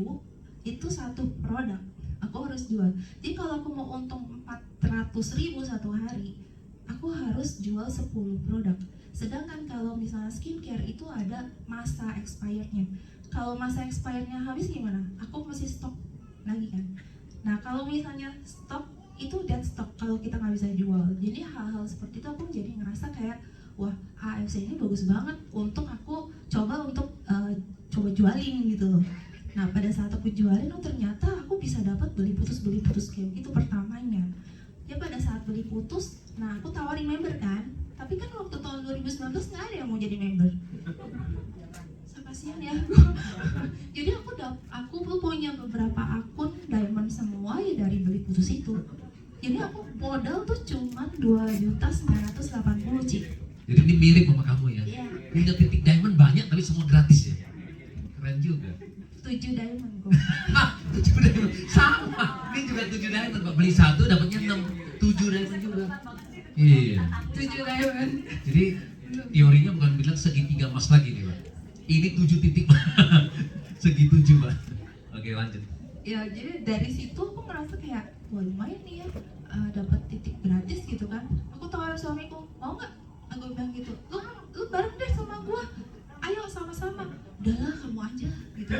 itu satu produk aku harus jual. Jadi kalau aku mau untung 400.000 satu hari, aku harus jual 10 produk. Sedangkan kalau misalnya skincare itu ada masa expirednya. Kalau masa expirednya habis gimana? Aku masih stok lagi kan. Nah kalau misalnya stok itu dead stock kalau kita nggak bisa jual. Jadi hal-hal seperti itu aku jadi ngerasa kayak wah AFC ini bagus banget untuk aku coba jualin gitu loh. Nah pada saat aku jualin ternyata aku bisa dapat beli putus kayak gitu pertamanya. Ya pada saat beli putus, nah aku tawarin member kan. Tapi kan waktu tahun 2019 nggak ada yang mau jadi member. Kasian ya. Jadi aku punya beberapa akun diamond semua ya dari beli putus itu. Jadi aku modal tuh cuma 2.980.000 Ci. Jadi ini mirip sama kamu ya? Iya. Punya titik diamond banyak tapi semua gratis ya? Keren juga. 7 diamond kok. 7 diamond, sama. Ini juga 7 diamond, Pak. Beli 1 dapatnya 6, 7 diamond juga. Iya. 7 diamond. Jadi teorinya bukan bilang segitiga emas lagi nih Pak. Ini 7 titik segi 7 Pak. Oke lanjut. Ya jadi dari situ aku merasa kayak wah lumayan nih ya, dapat titik gratis gitu kan. Aku tawarin suamiku, mau nggak? Aku bilang gitu, lu bareng deh sama gua, ayo sama-sama. Udahlah kamu aja gitu.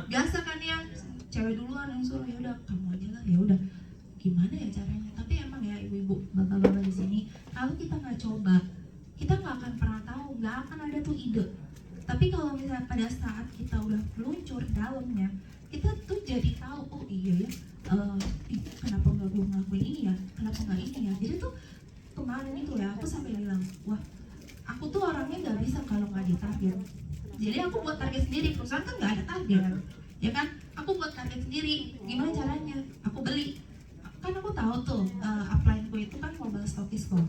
Biasa kan ya, cewek duluan yang suruh, ya udah kamu aja lah. Ya udah gimana ya caranya. Tapi emang ya ibu-ibu bapak-bapak di sini, kalau kita nggak coba kita nggak akan pernah tahu, nggak nggak akan ada tuh ide. Tapi kalau misalnya pada saat kita udah meluncur dalamnya, kita tuh jadi tahu, oh iya ya, kenapa nggak gue ngelakuin ini ya, kenapa nggak ini ya. Jadi tuh kemarin itu ya aku sampai bilang, wah aku tuh orangnya nggak bisa kalau nggak ditarget. Jadi aku buat target sendiri, perusahaan kan nggak ada target, ya kan? Aku buat target sendiri, gimana caranya? Aku beli, kan aku tahu tuh upline gue itu kan mobile stokis kok.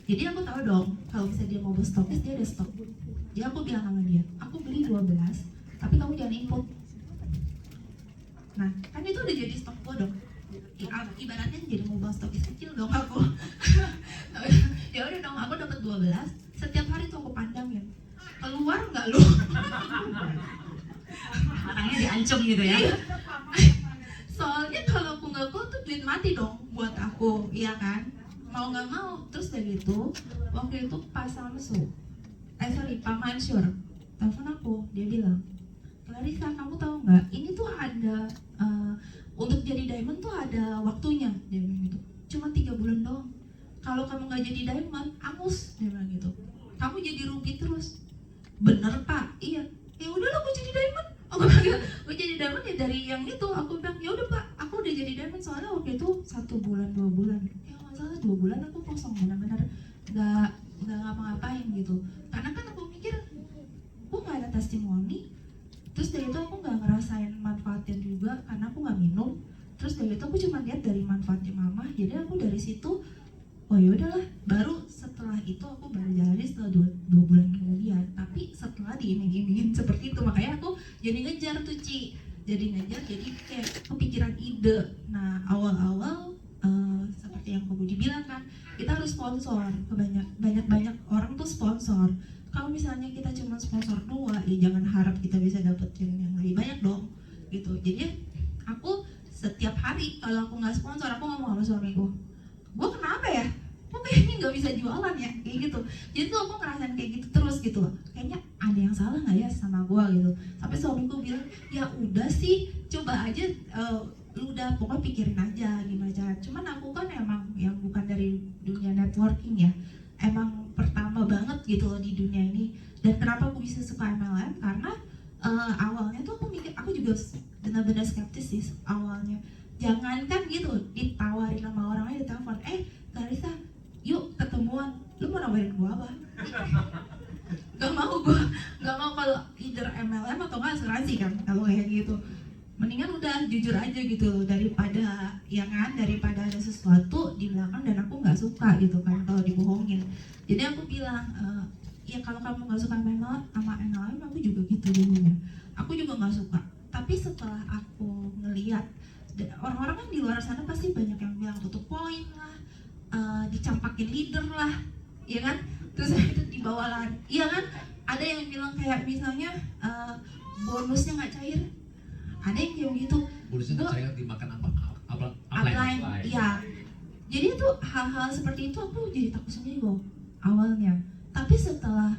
Jadi aku tahu dong kalau misalnya dia mobile stokis dia ada stok. Jadi aku bilang sama dia, aku beli 12, tapi kamu jangan input. Nah, kan itu udah jadi stok gue dong. Ibaratnya jadi mobile stokis kecil dong aku. Ya udah dong, aku dapat 12. Setiap hari tuh aku pandangin, keluar nggak lu? Orangnya diancam gitu ya. Iya. Soalnya kalau aku nggak keluar tuh duit mati dong buat aku, iya kan? Mau nggak mau. Terus dari itu, waktu itu Pak Samsu, Pak Mansur, telepon aku, dia bilang, Clarissa, kamu tahu nggak? Ini tuh ada untuk jadi diamond tuh ada waktunya, dia bilang gitu. Cuma 3 bulan doang. Kalau kamu nggak jadi diamond, angus, dia bilang gitu. Kamu jadi rugi terus. Bener Pak, iya. Ya udahlah, gue jadi diamond. Aku bilang, gue jadi diamond ya dari yang itu. Aku bilang, ya udah Pak, aku udah jadi diamond soalnya waktu itu 1 bulan 2 bulan. Ya nggak salah 2 bulan aku kosong, benar-benar nggak ngapa-ngapain gitu. Karena kan aku mikir, gue nggak ada testimoni. Terus dari itu aku nggak ngerasain manfaatnya juga karena aku nggak minum. Terus dari itu aku cuma lihat dari manfaatnya mama. Jadi aku dari situ, oh ya udahlah. Baru setelah itu aku baru jalani setelah 2 bulan kemudian. Tapi setelah diiming-imingin seperti itu, makanya aku jadi ngejar tuh Ci. Jadi ngejar, jadi kayak kepikiran ide. Nah awal-awal seperti yang Kak Budi bilang kan, kita harus sponsor. Banyak orang tuh sponsor. Kalau misalnya kita cuma sponsor 2, ya jangan harap kita bisa dapetin yang lebih banyak dong gitu. Jadi aku setiap hari kalau aku nggak sponsor, aku ngomong sama suamiku, gue kenapa ya? Kok kayaknya nggak bisa jualan ya? Kayak gitu. Jadi tuh aku ngerasain kayak gitu terus gitu. Kayaknya ada yang salah nggak ya sama gue gitu. Sampai suamiku bilang, ya udah sih, coba aja, lu udah pokoknya pikirin aja gimana cara. Cuman aku kan emang yang bukan dari dunia networking ya, emang pertama banget gitu loh di dunia ini. Dan kenapa aku bisa suka MLM? Karena awalnya tuh aku mikir, aku juga benar-benar skeptis sih awalnya. Jangankan gitu ditawarin sama orang aja, ditelepon, Clarissa, yuk ketemuan, lu mau nawarin gua apa? Gak mau kalau either MLM atau nggak asuransi kan, kalau kayak gitu. Mendingan udah jujur aja gitu daripada daripada ada sesuatu di belakang dan aku nggak suka gitu kan kalau dibohongin. Jadi aku bilang, ya kalau kamu nggak suka sama MLM, aku juga gitu dulunya. Aku juga nggak suka. Tapi setelah aku ngeliat orang-orang kan di luar sana pasti banyak yang bilang tutup poin lah, dicampakin leader lah, ya kan? Terus itu dibawa lari, iya kan? Ada yang bilang kayak misalnya bonusnya nggak cair. Ada yang kayak gitu. Bonusnya nggak cair dimakan upline. Iya. Jadi itu hal-hal seperti itu aku jadi takut sendiri kok awalnya. Tapi setelah,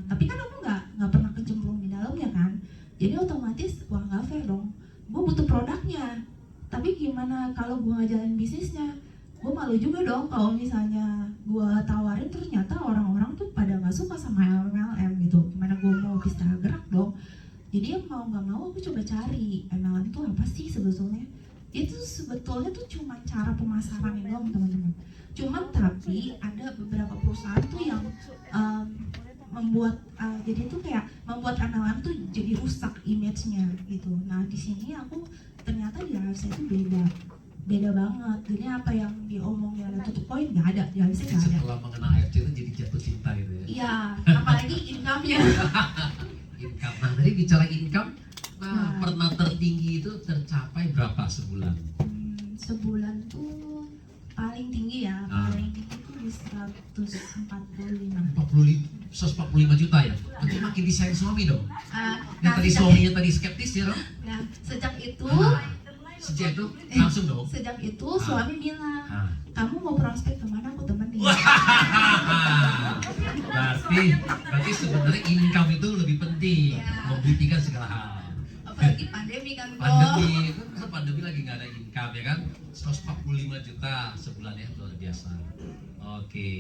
tapi kan aku nggak pernah kecemplung di dalamnya kan. Jadi otomatis wah nggak fair dong. Gue butuh produknya. Tapi gimana kalau gue ngajalin bisnisnya? Gue malu juga dong kalau misalnya gue tawarin ternyata orang-orang tuh pada nggak suka sama MLM gitu. Gimana gue mau bisa gerak dong? Jadi mau nggak mau aku coba cari MLM itu apa sih sebetulnya. Itu sebetulnya tuh cuma cara pemasaran doang teman-teman. Cuman tapi ada beberapa perusahaan tuh yang membuat jadi tuh kayak membuat MLM tuh jadi rusak image-nya gitu. Nah di sini aku ternyata di AFC itu beda banget. Jadi apa yang diomongin ada tutup poin nggak ada di AFC nggak ada. Setelah mengenal AFC itu jadi jatuh cinta gitu ya. Iya, apalagi income-nya. Income. Nah tadi bicara income, pernah tertinggi itu tercapai berapa sebulan? Sebulan tuh paling tinggi ya, paling tinggi tuh di 145 juta ya? Berarti makin disayang suami dong? Yang tadi suaminya tadi skeptis ya dong? Nah sejak itu langsung dong? Sejak itu suami bilang, kamu mau prospek kemana aku temenin. Berarti sebenarnya income itu lebih penting, membuktikan segala hal. Apalagi pandemi kan, Pandemi itu kan pandemi lagi nggak ada income ya kan, 145 juta sebulan ya, luar biasa. Oke.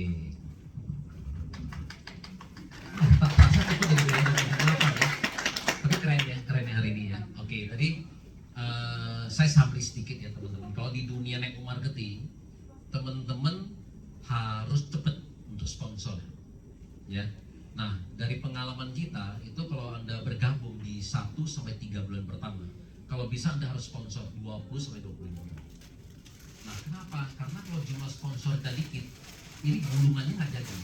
ya. Nah, dari pengalaman kita itu kalau Anda bergabung di 1 sampai 3 bulan pertama, kalau bisa Anda harus sponsor 20 sampai 25 orang. Nah, kenapa? Karena kalau jumlah sponsor kita dikit, ini gulungannya nggak jadi.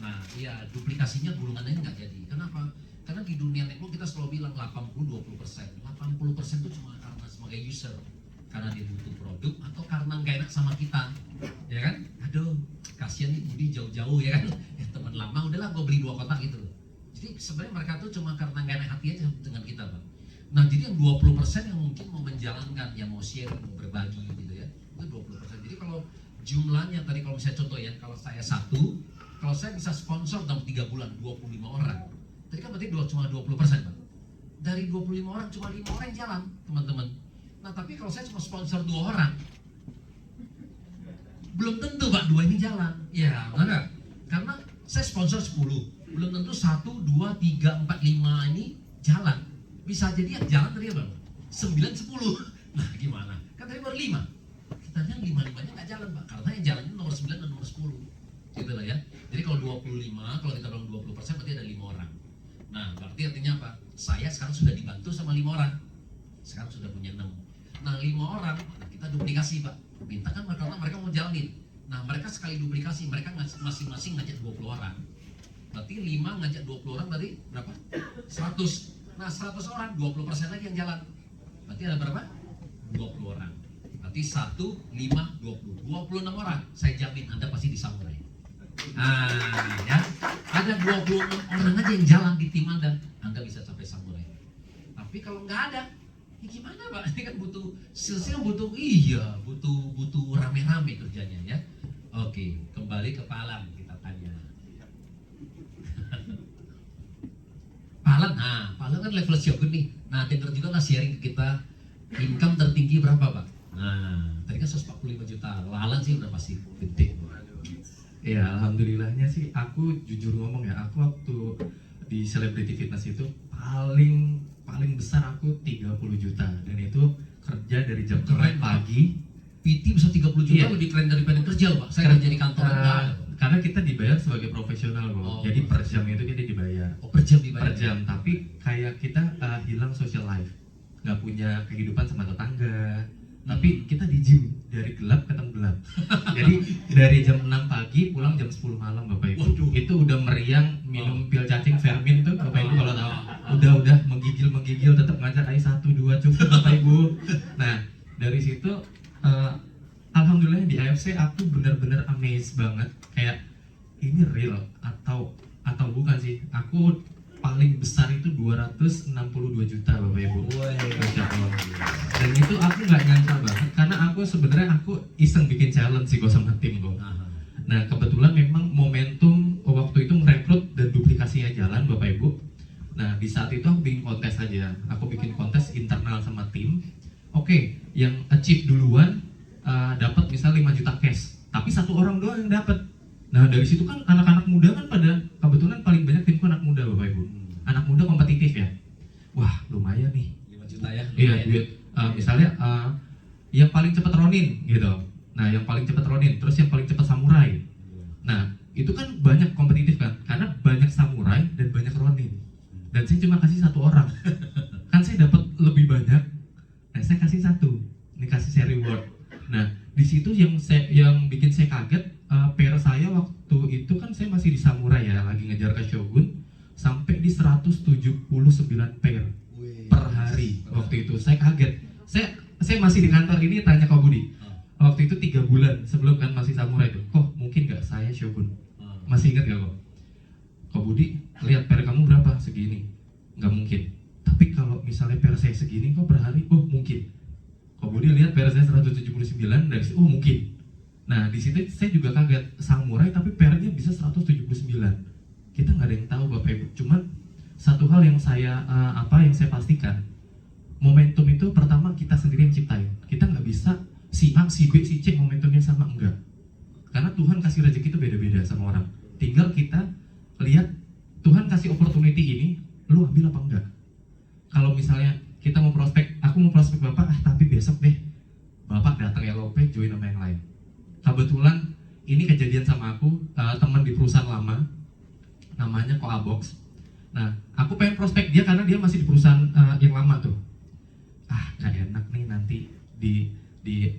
Nah, iya, duplikasinya gulungannya nggak jadi. Kenapa? Karena di dunia network kita selalu bilang 80-20%. 80% itu cuma karena sebagai user, karena dia butuh produk atau karena nggak enak sama kita, ya kan? Aduh, kasihan nih Budi jauh-jauh ya kan? Ya teman lama, udahlah gue beli 2 kotak gitu. Jadi sebenarnya mereka tuh cuma karena nggak enak hati aja dengan kita, Pak. Nah, jadi yang 20% yang mungkin mau menjalankan, yang mau share, mau berbagi gitu ya, itu 20%. Jadi kalau jumlahnya tadi kalau misalnya contoh ya, kalau saya 1, kalau saya bisa sponsor dalam 3 bulan 25 orang, tadi kan berarti cuma 20%, Pak. Dari 25 orang cuma 5 orang yang jalan, teman-teman. Nah, tapi kalau saya cuma sponsor 2 orang, belum tentu Pak 2 ini jalan. Ya, enggak. Karena saya sponsor 10, belum tentu 1, 2, 3, 4, 5 ini jalan. Bisa jadi yang jalan tadi Bang 9, 10. Nah, gimana? Kan tadi baru 5. Kita yang 5-5-nya nggak jalan Pak, karena yang jalannya nomor 9 dan nomor 10. Gitu lah ya. Jadi kalau 25, kalau kita bilang 20% berarti ada 5 orang. Nah, berarti artinya apa? Saya sekarang sudah dibantu sama 5 orang. Sekarang sudah punya 6. Nah, 5 orang, kita duplikasi Pak. Minta kan karena mereka mau jalanin. Nah, mereka sekali duplikasi, mereka masing-masing ngajak 20 orang. Berarti 5 ngajak 20 orang berarti berapa? 100. Nah, 100 orang, 20% lagi yang jalan. Berarti ada berapa? 20 orang. Berarti 1, 5, 20. 26 orang. Saya jamin Anda pasti di samurai. Nah, ya. Ada 26 orang aja yang jalan di tim Anda bisa sampai samurai. Tapi kalau nggak ada, ya gimana Pak? Ini kan butuh silsilnya, butuh rame-rame kerjanya ya. Oke, kembali ke Pak Alan kita tanya. Pak Alan, Pak Alan kan level Shogun nih. Nah, Tinder juga lah sharing ke kita income tertinggi berapa Pak? Nah, tadi kan 145 juta. Pak Alan sih udah pasti gede. Ya, alhamdulillahnya sih aku jujur ngomong ya, aku waktu di Celebrity Fitness itu paling besar aku 30 juta dan itu kerja dari jam 4 pagi. PT bisa 30 juta Iya. lebih keren daripada yang kerja Pak. Saya kerja di kantor Karena kita dibayar sebagai profesional kok. Oh, jadi per jam itu kita dibayar. Oh, per jam dibayar. Per jam, tapi kayak kita hilang social life. Nggak punya kehidupan sama tetangga. Tapi kita di gym dari gelap ke tenggelam. Jadi dari jam 6 pagi pulang jam 10 malam Bapak Ibu. Waduh. Itu udah meriang minum pil cacing Vermin tuh Bapak Ibu kalau tahu. Udah menggigil tetap ngajak air 1 2 cukup Bapak Ibu. Nah, dari situ alhamdulillah di AFC aku benar-benar amazed banget, kayak ini real atau bukan sih. Aku paling besar itu 262 juta Bapak Ibu. Masya Allah. Dan itu aku nggak nyangka banget karena aku sebenarnya iseng bikin challenge sih kok sama tim kok. Nah, kebetulan memang momentum waktu itu merekrut dan duplikasinya jalan Bapak Ibu. Nah, di saat itu aku bikin kontes aja. Aku bikin kontes internal sama tim. Oke, yang achieve duluan dapat misal 5 juta cash. Tapi 1 orang doang yang dapat. Nah, dari situ kan anak-anak muda kan pada kebetulan paling banyak timku anak muda Bapak Ibu. Anak muda kompetitif ya. Wah, lumayan nih. 5 juta ya. Iya, duit. Misalnya yang paling cepat Ronin gitu. Nah, yang paling cepat Ronin, terus yang paling cepat samurai. Nah, itu kan banyak kompetitif kan, karena banyak samurai dan banyak Ronin. Dan saya cuma kasih 1 orang. Kan saya dapat lebih banyak. Nah, saya kasih 1. Ini kasih saya reward. Nah, di situ yang bikin saya kaget, pair saya waktu itu kan saya masih di samurai ya, lagi ngejar ke Shogun, sampai di 179 pair per hari. Waktu itu saya kaget. Saya masih di kantor ini tanya Kak Budi. Waktu itu 3 bulan sebelum kan masih samurai tuh. Kok mungkin nggak saya Shogun? Masih ingat gak kok? Kak Budi, lihat pair kamu berapa? Segini. Nggak mungkin. Tapi kalau misalnya pair saya segini kok per hari? Oh mungkin. Kak Budi lihat pair saya 179 dari situ. Oh mungkin. Nah di situ saya juga kaget. Samurai tapi pairnya bisa 179. Kita nggak ada yang tahu Bapak Ibu. Cuman satu hal yang saya pastikan, momentum itu pertama kita sendiri yang ciptain. Kita nggak bisa si A, si B, si C momentumnya sama, enggak. Karena Tuhan kasih rezeki itu beda-beda sama orang. Tinggal kita lihat Tuhan kasih opportunity ini, lu ambil apa enggak. Kalau misalnya kita mau prospek, aku mau prospek Bapak, tapi besok deh Bapak datang LOP join sama yang lain. Kebetulan ini kejadian sama aku, teman di perusahaan lama. PA Box. Nah, aku pengen prospek dia karena dia masih di perusahaan yang lama tuh. Gak enak nih nanti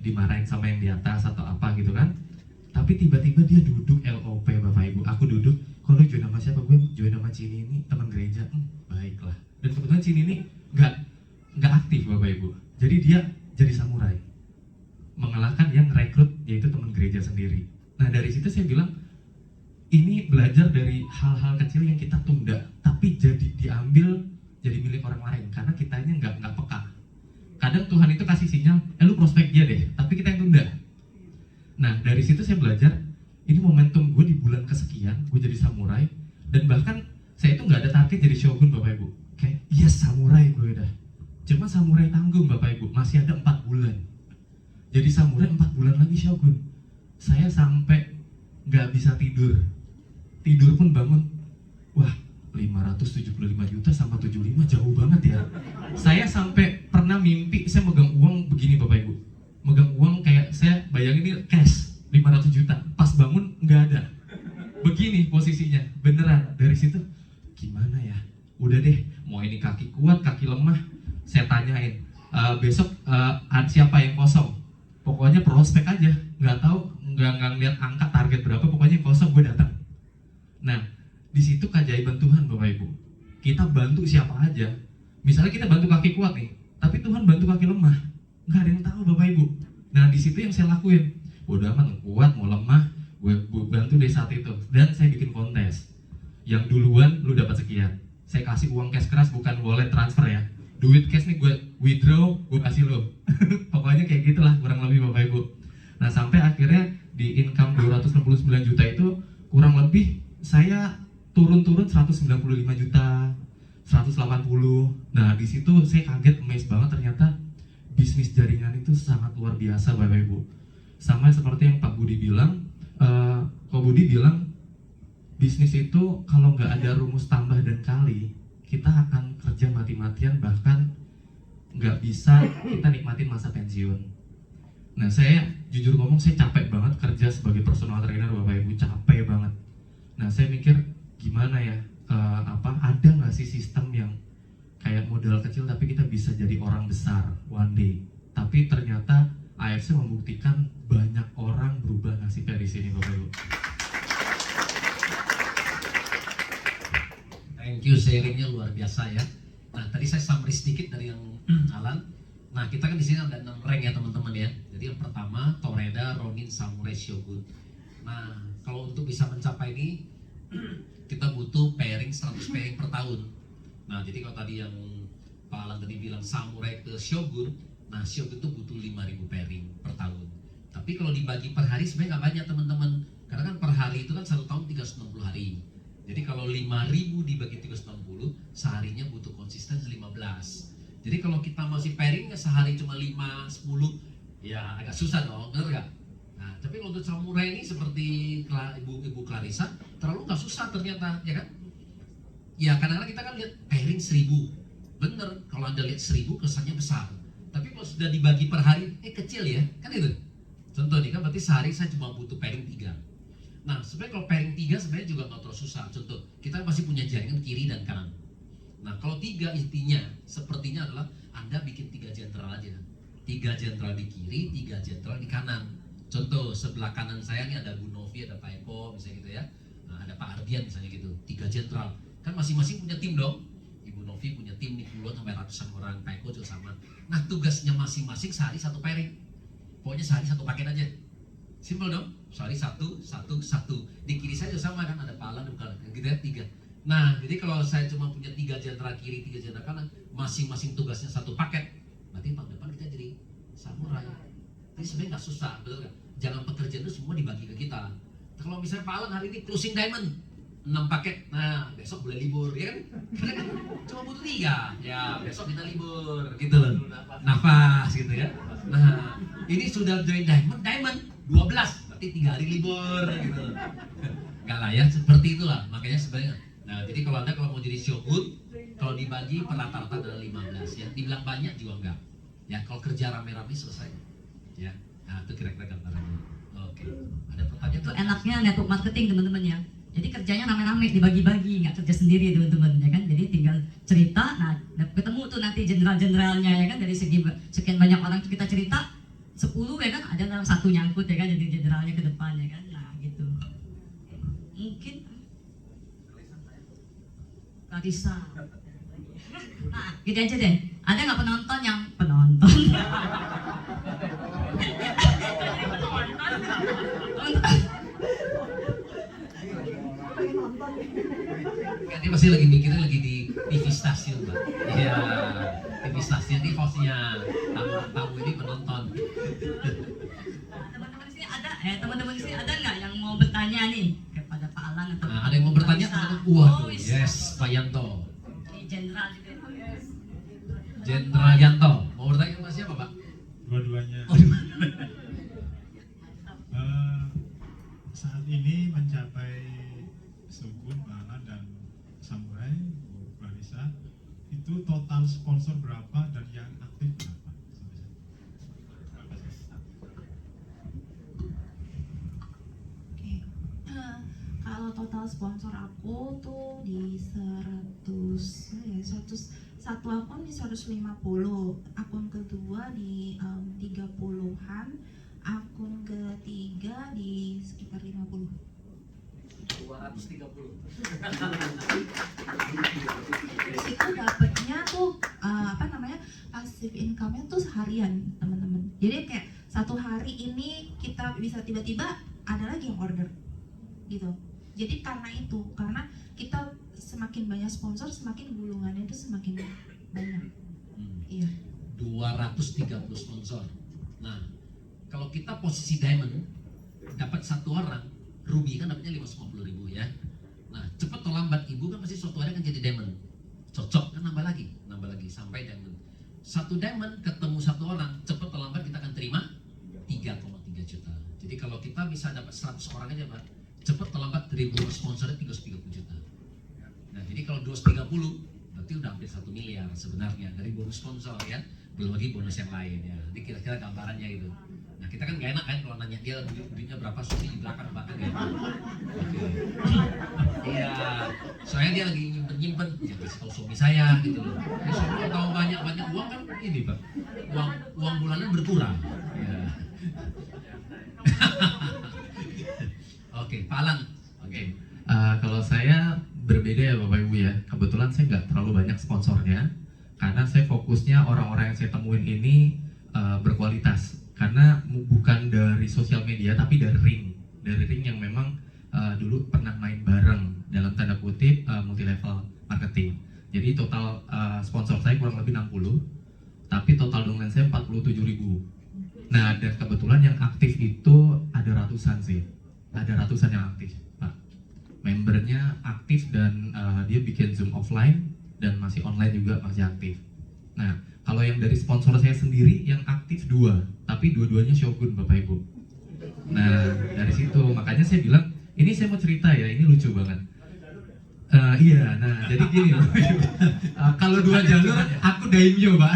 dimarahin sama yang di atas atau apa gitu kan. Tapi tiba-tiba dia duduk LOP Bapak Ibu. Aku duduk, kalau join sama siapa? Gue join sama Cini ini, teman gereja. Baiklah. Dan kebetulan Cini ini nggak aktif Bapak Ibu. Jadi dia jadi samurai, mengalahkan yang rekrut yaitu teman gereja sendiri. Nah dari situ saya bilang, ini belajar dari hal-hal kecil yang kita tunda, tapi jadi diambil jadi milik orang lain karena kitanya nggak peka. Kadang Tuhan itu kasih sinyal, lu prospek dia deh, tapi kita yang tunda. Nah dari situ saya belajar, ini momentum gue di bulan kesekian, gue jadi samurai, dan bahkan saya itu nggak ada target jadi shogun Bapak Ibu. Kayak, yes samurai gue udah. Cuma samurai tanggung Bapak Ibu, masih ada 4 bulan. Jadi samurai 4 bulan lagi shogun. Saya sampai nggak bisa tidur. Tidur pun bangun, wah 575 juta sama 75 jauh banget ya. Saya sampai pernah mimpi, saya megang uang begini Bapak Ibu. Megang uang kayak saya bayangin ini cash 500 juta. Pas bangun nggak ada. Begini posisinya, beneran. Dari situ, gimana ya? Udah deh, mau ini kaki kuat, kaki lemah. Saya tanyain, besok siapa yang kosong? Pokoknya prospek aja, nggak tahu, nggak ngeliat angka target berapa, pokoknya yang kosong gue datang. Nah, di situ keajaiban Tuhan Bapak Ibu. Kita bantu siapa aja. Misalnya kita bantu kaki kuat nih, tapi Tuhan bantu kaki lemah. Nggak ada yang tahu Bapak Ibu. Nah, di situ yang saya lakuin. Bodoh amat, kuat mau lemah, gue bantu deh saat itu. Dan saya bikin kontes. Yang duluan lu dapat sekian. Saya kasih uang cash keras, bukan wallet transfer ya. Duit cash nih gue withdraw, gue kasih lo. Pokoknya kayak gitulah kurang lebih Bapak Ibu. Nah sampai akhirnya di income 269 juta itu kurang lebih saya turun-turun 195 juta, 180. Nah di situ saya kaget, amazed banget ternyata bisnis jaringan itu sangat luar biasa Bapak Ibu. Sama seperti yang Pak Budi bilang, Pak Budi bilang bisnis itu kalau nggak ada rumus tambah dan kali, kita akan kerja mati-matian, bahkan nggak bisa kita nikmatin masa pensiun. Nah saya jujur ngomong, saya capek banget kerja sebagai personal trainer Bapak Ibu, capek banget. Nah saya mikir gimana ya, ada nggak sih sistem yang kayak modal kecil tapi kita bisa jadi orang besar one day. Tapi ternyata AFC membuktikan banyak orang berubah nasibnya di sini Bapak Ibu. Thank you, sharingnya luar biasa ya. Nah tadi saya summary sedikit dari yang Alan. Nah kita kan di sini ada 6 rank ya teman-teman ya. Jadi yang pertama Toreda, Ronin, Samurai, Shogun. Nah kalau untuk bisa mencapai ini kita butuh pairing 100 pairing per tahun. Nah jadi kalau tadi yang Pak Alan tadi bilang Samurai ke Shogun, nah Shogun itu butuh 5.000 pairing per tahun. Tapi kalau dibagi per hari sebenarnya nggak banyak teman-teman. Karena kan per hari itu kan 1 tahun 360 hari. Jadi kalau 5.000 dibagi 360, seharinya butuh konsisten 15. Jadi kalau kita masih pairing sehari cuma 5, 10, ya agak susah dong, bener nggak? Nah, tapi kalau untuk samurai ini seperti Ibu Clarissa, terlalu nggak susah ternyata, ya kan? Ya kadang-kadang kita kan lihat pairing 1.000, bener. Kalau Anda lihat 1.000 kesannya besar. Tapi kalau sudah dibagi per hari, kecil ya, kan itu? Contoh nih kan berarti sehari saya cuma butuh pairing 3. Nah, sebenarnya kalau pairing 3 sebenarnya juga nggak terlalu susah. Contoh, kita masih punya jaringan kiri dan kanan. Nah, kalau 3 intinya, sepertinya adalah Anda bikin 3 jenderal aja. 3 jenderal di kiri, 3 jenderal di kanan. Contoh, sebelah kanan saya ini ada Bu Novi, ada Pak Eko, misalnya gitu ya. Nah, ada Pak Ardian misalnya gitu. 3 jenderal. Kan masing-masing punya tim dong. Ibu Novi punya tim nih, puluhan sampai ratusan orang. Pak Eko juga sama. Nah, tugasnya masing-masing sehari 1 pairing. Pokoknya sehari 1 paket aja. Simpel dong, sorry 1. Di kiri saya juga sama kan, ada Palan, bukan gitu ya, 3. Nah, jadi kalau saya cuma punya 3 jenderal kiri, 3 jenderal kanan, masing-masing tugasnya 1 paket. Berarti tahun depan kita jadi samurai. Jadi sebenarnya nggak susah, betul nggak? Jangan pekerjaan itu semua dibagi ke kita. Kalau misalnya Palan hari ini closing diamond 6 paket, nah besok boleh libur, ya kan? Karena kan cuma butuh 3, ya besok kita libur, gitu loh. Nafas gitu ya. Nah, ini sudah join diamond 12, berarti 3 hari libur gitu. Enggak lah ya, seperti itulah. Makanya sebenarnya. Nah, jadi kalau Anda mau jadi shogun, kalau dibagi per rata-rata adalah 15 ya. Dibilang banyak juga enggak. Ya, kalau kerja rame-rame selesai. Ya. Nah, itu kira-kira gambarannya. Oke. Ada pertanyaan? Itu enaknya network marketing teman-teman ya. Jadi kerjanya rame-rame, dibagi-bagi, nggak kerja sendiri teman-teman ya kan. Jadi tinggal cerita, nah ketemu tuh nanti jenderal-jenderalnya ya kan, dari segi sekian banyak orang kita cerita 10 ya kan, ada dalam satu nyangkut ya kan, jadi jenderalnya ke depan ya kan. Nah gitu. Mungkin Karisa. Nah, gini aja deh. Ada nggak penonton yang penonton? Dia pasti lagi mikirnya lagi di TV stasiun, Pak. Iya, TV stasiun ini hostnya, tamu ini penonton. Teman-teman di sini ada, teman-teman di sini ada nggak yang mau bertanya nih kepada Pak Alan atau Nah, ada yang mau bertanya? Karisa? Waduh, bisa. yes, Pak Yanto. Ini Jenderal juga. Jenderal Yanto, mau bertanya sama siapa, Pak? Dua-duanya. Oh, Saat ini mencapai Shogun, Bala dan Samurai, Bu Clarissa, itu total sponsor berapa dan yang aktif berapa? Oke. Kalau total sponsor aku tuh di 100 akun di 150, akun kedua di 30-an, akun ketiga di sekitar 50. 230. Di situ dapatnya tuh passive income-nya tuh seharian teman-teman. Jadi kayak satu hari ini kita bisa tiba-tiba ada lagi yang order gitu. Jadi karena kita semakin banyak sponsor, semakin gulungannya itu semakin banyak. Iya. 230 sponsor. Nah, kalau kita posisi diamond dapat satu orang, ruby kan dapatnya 550.000 ya. Nah, cepat atau lambat ibu kan pasti suatu hari akan jadi diamond. Cocok kan nambah lagi sampai diamond. Satu diamond ketemu satu orang, cepat atau lambat kita akan terima 3,3 juta. Jadi kalau kita bisa dapat 100 orang aja, Pak, cepat atau lambat dari bonus sponsornya 330 juta. Nah, jadi kalau 230 berarti udah hampir 1 miliar sebenarnya dari bonus sponsor ya, belum lagi bonus yang lain ya. Jadi kira-kira gambarannya itu. Nah, kita kan gak enak kan kalau nanya dia duitnya berapa, susi di belakang ya. Oke. Iya, soalnya dia lagi nyimpen ya kasih tahu suami saya gitu loh. Ya, suami tahu banyak uang kan ini, Pak. Uang bulanan berkurang. Ya. Oke, Pak Alan. Oke. Kalau saya berbeda ya Bapak Ibu ya. Kebetulan saya nggak terlalu banyak sponsornya karena saya fokusnya orang-orang yang saya temuin ini berkualitas. Karena bukan dari sosial media tapi dari ring yang memang dulu pernah main bareng dalam tanda kutip multi level marketing. Jadi total sponsor saya kurang lebih 60, tapi total domain saya 47.000. Nah, dan kebetulan yang aktif itu ada ratusan sih. Ada ratusan yang aktif, Pak. Membernya aktif dan dia bikin Zoom offline dan masih online juga masih aktif. Nah, kalau yang dari sponsor saya sendiri yang aktif 2, tapi dua-duanya Shogun Bapak Ibu. Nah, dari situ makanya saya bilang, ini saya mau cerita ya, ini lucu banget. Iya, nah jadi gini Bapak Ibu. Kalau 2 jalur aku daimyo, Pak.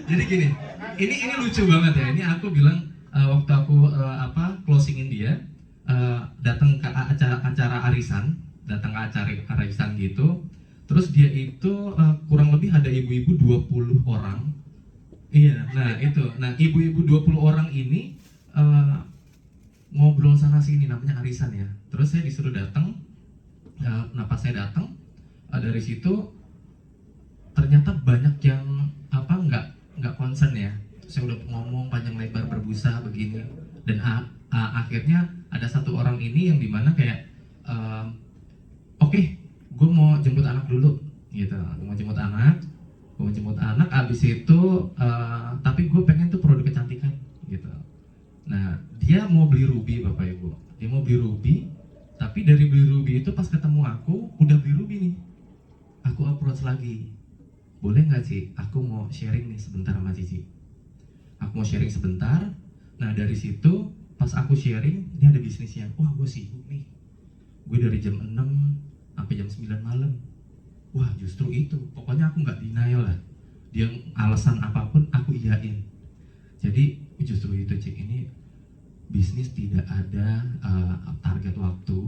Jadi gini, ini lucu banget ya. Ini aku bilang waktu aku closingin dia, datang ke acara arisan, gitu. Terus dia itu kurang lebih ada ibu-ibu 20 orang. Iya, nah itu. Nah, ibu-ibu 20 orang ini ngobrol sana sini, namanya arisan ya. Terus saya disuruh datang. Kenapa saya datang? Dari situ ternyata banyak yang nggak concern ya. Saya udah ngomong panjang lebar berbusa begini, dan akhirnya ada satu orang ini yang dimana kayak oke, gue mau jemput anak dulu gitu. Gue mau jemput anak abis itu tapi gue pengen tuh produk kecantikan gitu. Nah, dia mau beli ruby Bapak Ibu. Dia mau beli ruby, tapi dari beli ruby itu pas ketemu aku udah beli ruby nih. Aku approach lagi, boleh nggak sih aku mau sharing nih sebentar sama Cici. Aku mau sharing sebentar. Nah, dari situ pas aku sharing, dia ada bisnisnya. Wah, gue sibuk nih, gue dari jam 6 sampai jam 9 malam. Wah, justru itu, pokoknya aku nggak denial lah. Dia alasan apapun aku iyain. Jadi justru itu Cik, ini bisnis tidak ada target waktu,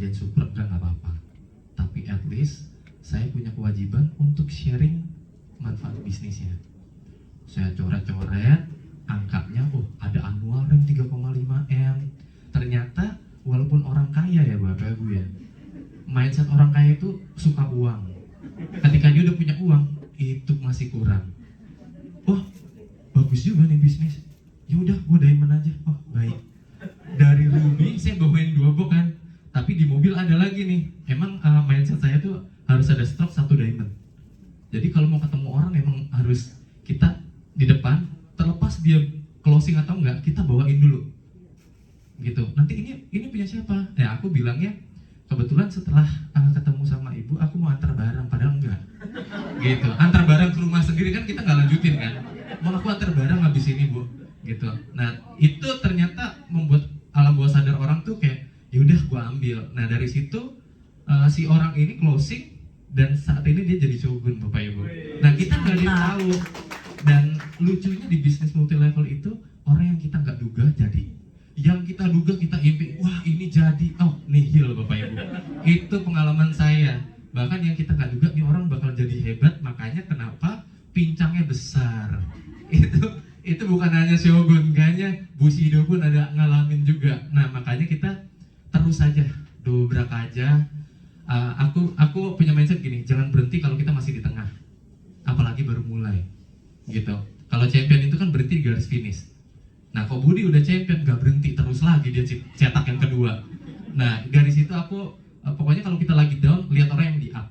ngerjain super nggak apa-apa, tapi at least saya punya kewajiban untuk sharing manfaat bisnisnya. Saya coret-coret angkanya, oh ada annual rem 3,5 M. Ternyata walaupun orang kaya ya Bapak Ibu ya, mindset orang kaya itu suka uang. Ketika dia udah punya uang, itu masih kurang. Wah, bagus juga nih bisnis. Ya udah, gue diamond aja. Oh, baik. Dari ruby saya bawain 2 box kan. Tapi di mobil ada lagi nih. Emang mindset saya tuh harus ada stok 1 diamond. Jadi kalau mau ketemu orang emang harus kita di depan, terlepas dia closing atau enggak, kita bawain dulu. Gitu. Nanti ini punya siapa? Ya aku bilangnya kebetulan setelah ketemu sama ibu, aku mau antar barang, padahal enggak. Gitu. Antar barang ke rumah sendiri kan kita nggak lanjutin kan. Mau aku antar barang habis ini bu. Gitu. Nah itu ternyata membuat alam bawah sadar orang tuh kayak, yaudah gua ambil. Nah dari situ si orang ini closing dan saat ini dia jadi shogun Bapak Ibu. Nah kita nggak ada yang tahu. Dan lucunya di bisnis multi level itu orang yang kita nggak duga jadi. Yang kita duga, kita impi, wah ini jadi, oh nihil Bapak Ibu. Itu pengalaman saya. Bahkan yang kita nggak duga nih orang bakal jadi hebat, makanya kenapa pincangnya besar. Itu bukan hanya shogun, kayaknya Bushido pun ada ngalamin juga. Nah makanya kita terus saja dobrak aja. Aku punya mindset gini, jangan berhenti kalau kita masih di tengah, apalagi baru mulai gitu. Kalau champion itu kan berhenti di garis finish. Nah kok Budi udah champion, gak berhenti, terus lagi dia cetak yang kedua. Nah dari situ aku pokoknya kalau kita lagi down, lihat orang yang di up,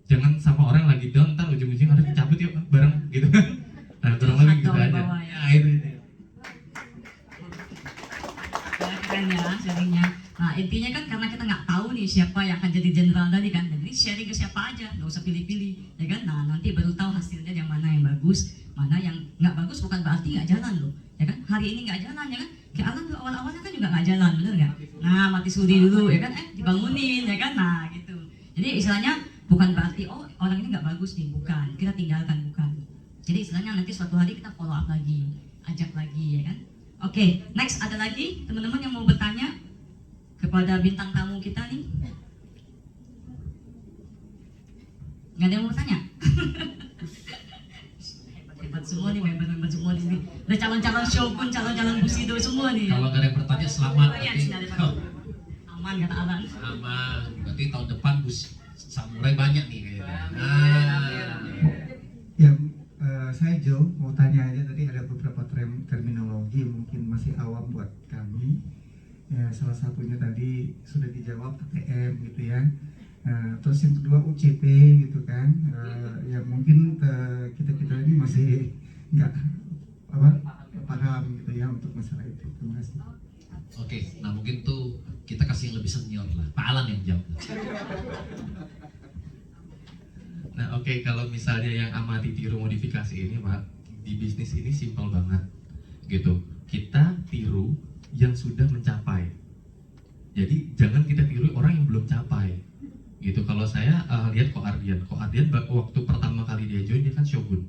jangan sama orang yang lagi down, ntar ujung-ujung ada cabut yuk bareng gitu kan. Nah kurang lebih gitu aja. Ya. Nah itu. Keren ya sharingnya. Nah intinya kan karena kita nggak tahu nih siapa yang akan jadi jenderal tadi kan, jadi sharing ke siapa aja, nggak usah pilih-pilih, ya kan. Nah nanti baru tahu hasilnya yang mana yang bagus, mana yang nggak bagus. Bukan berarti nggak jalan loh, ya kan. Hari ini nggak jalan, ya kan. Kayak Alan tuh awal-awalnya kan juga nggak jalan, bener nggak? Nah mati suri dulu, ya kan. Dibangunin, ya kan. Nah gitu. Jadi istilahnya bukan berarti oh orang ini nggak bagus nih, bukan. Kita tinggalkan, bukan. Jadi istilahnya nanti suatu hari kita follow up lagi, ajak lagi, ya kan. Oke, next ada lagi teman-teman yang mau bertanya kepada bintang tamu kita nih? Nggak ada yang mau bertanya? Hebat semua nih, member-member semua di sini. Udah calon-calon shogun, calon-calon Bushido semua nih. Kalau nggak ada yang bertanya selamat. Iya, Berarti, sini ada Pak. Aman kata Alan. aman. Berarti tahun depan samurai banyak nih kayaknya. Nah. Ya, saya Joe mau tanya aja, tadi ada beberapa terminologi mungkin masih awam buat kami. Ya, salah satunya tadi sudah dijawab ATM gitu ya. Terus yang kedua UCP gitu kan. Ya mungkin kita ini masih nggak paham gitu ya untuk masalah itu. Terima kasih. Oke, nah mungkin tuh kita kasih yang lebih senior lah. Pak Alan yang jawab. Nah oke, kalau misalnya yang amati tiru modifikasi ini Pak, di bisnis ini simpel banget gitu. Kita tiru yang sudah mencapai. Jadi jangan kita tiru orang yang belum capai. Gitu. Kalau saya lihat Ko Ardian waktu pertama kali dia join dia kan shogun.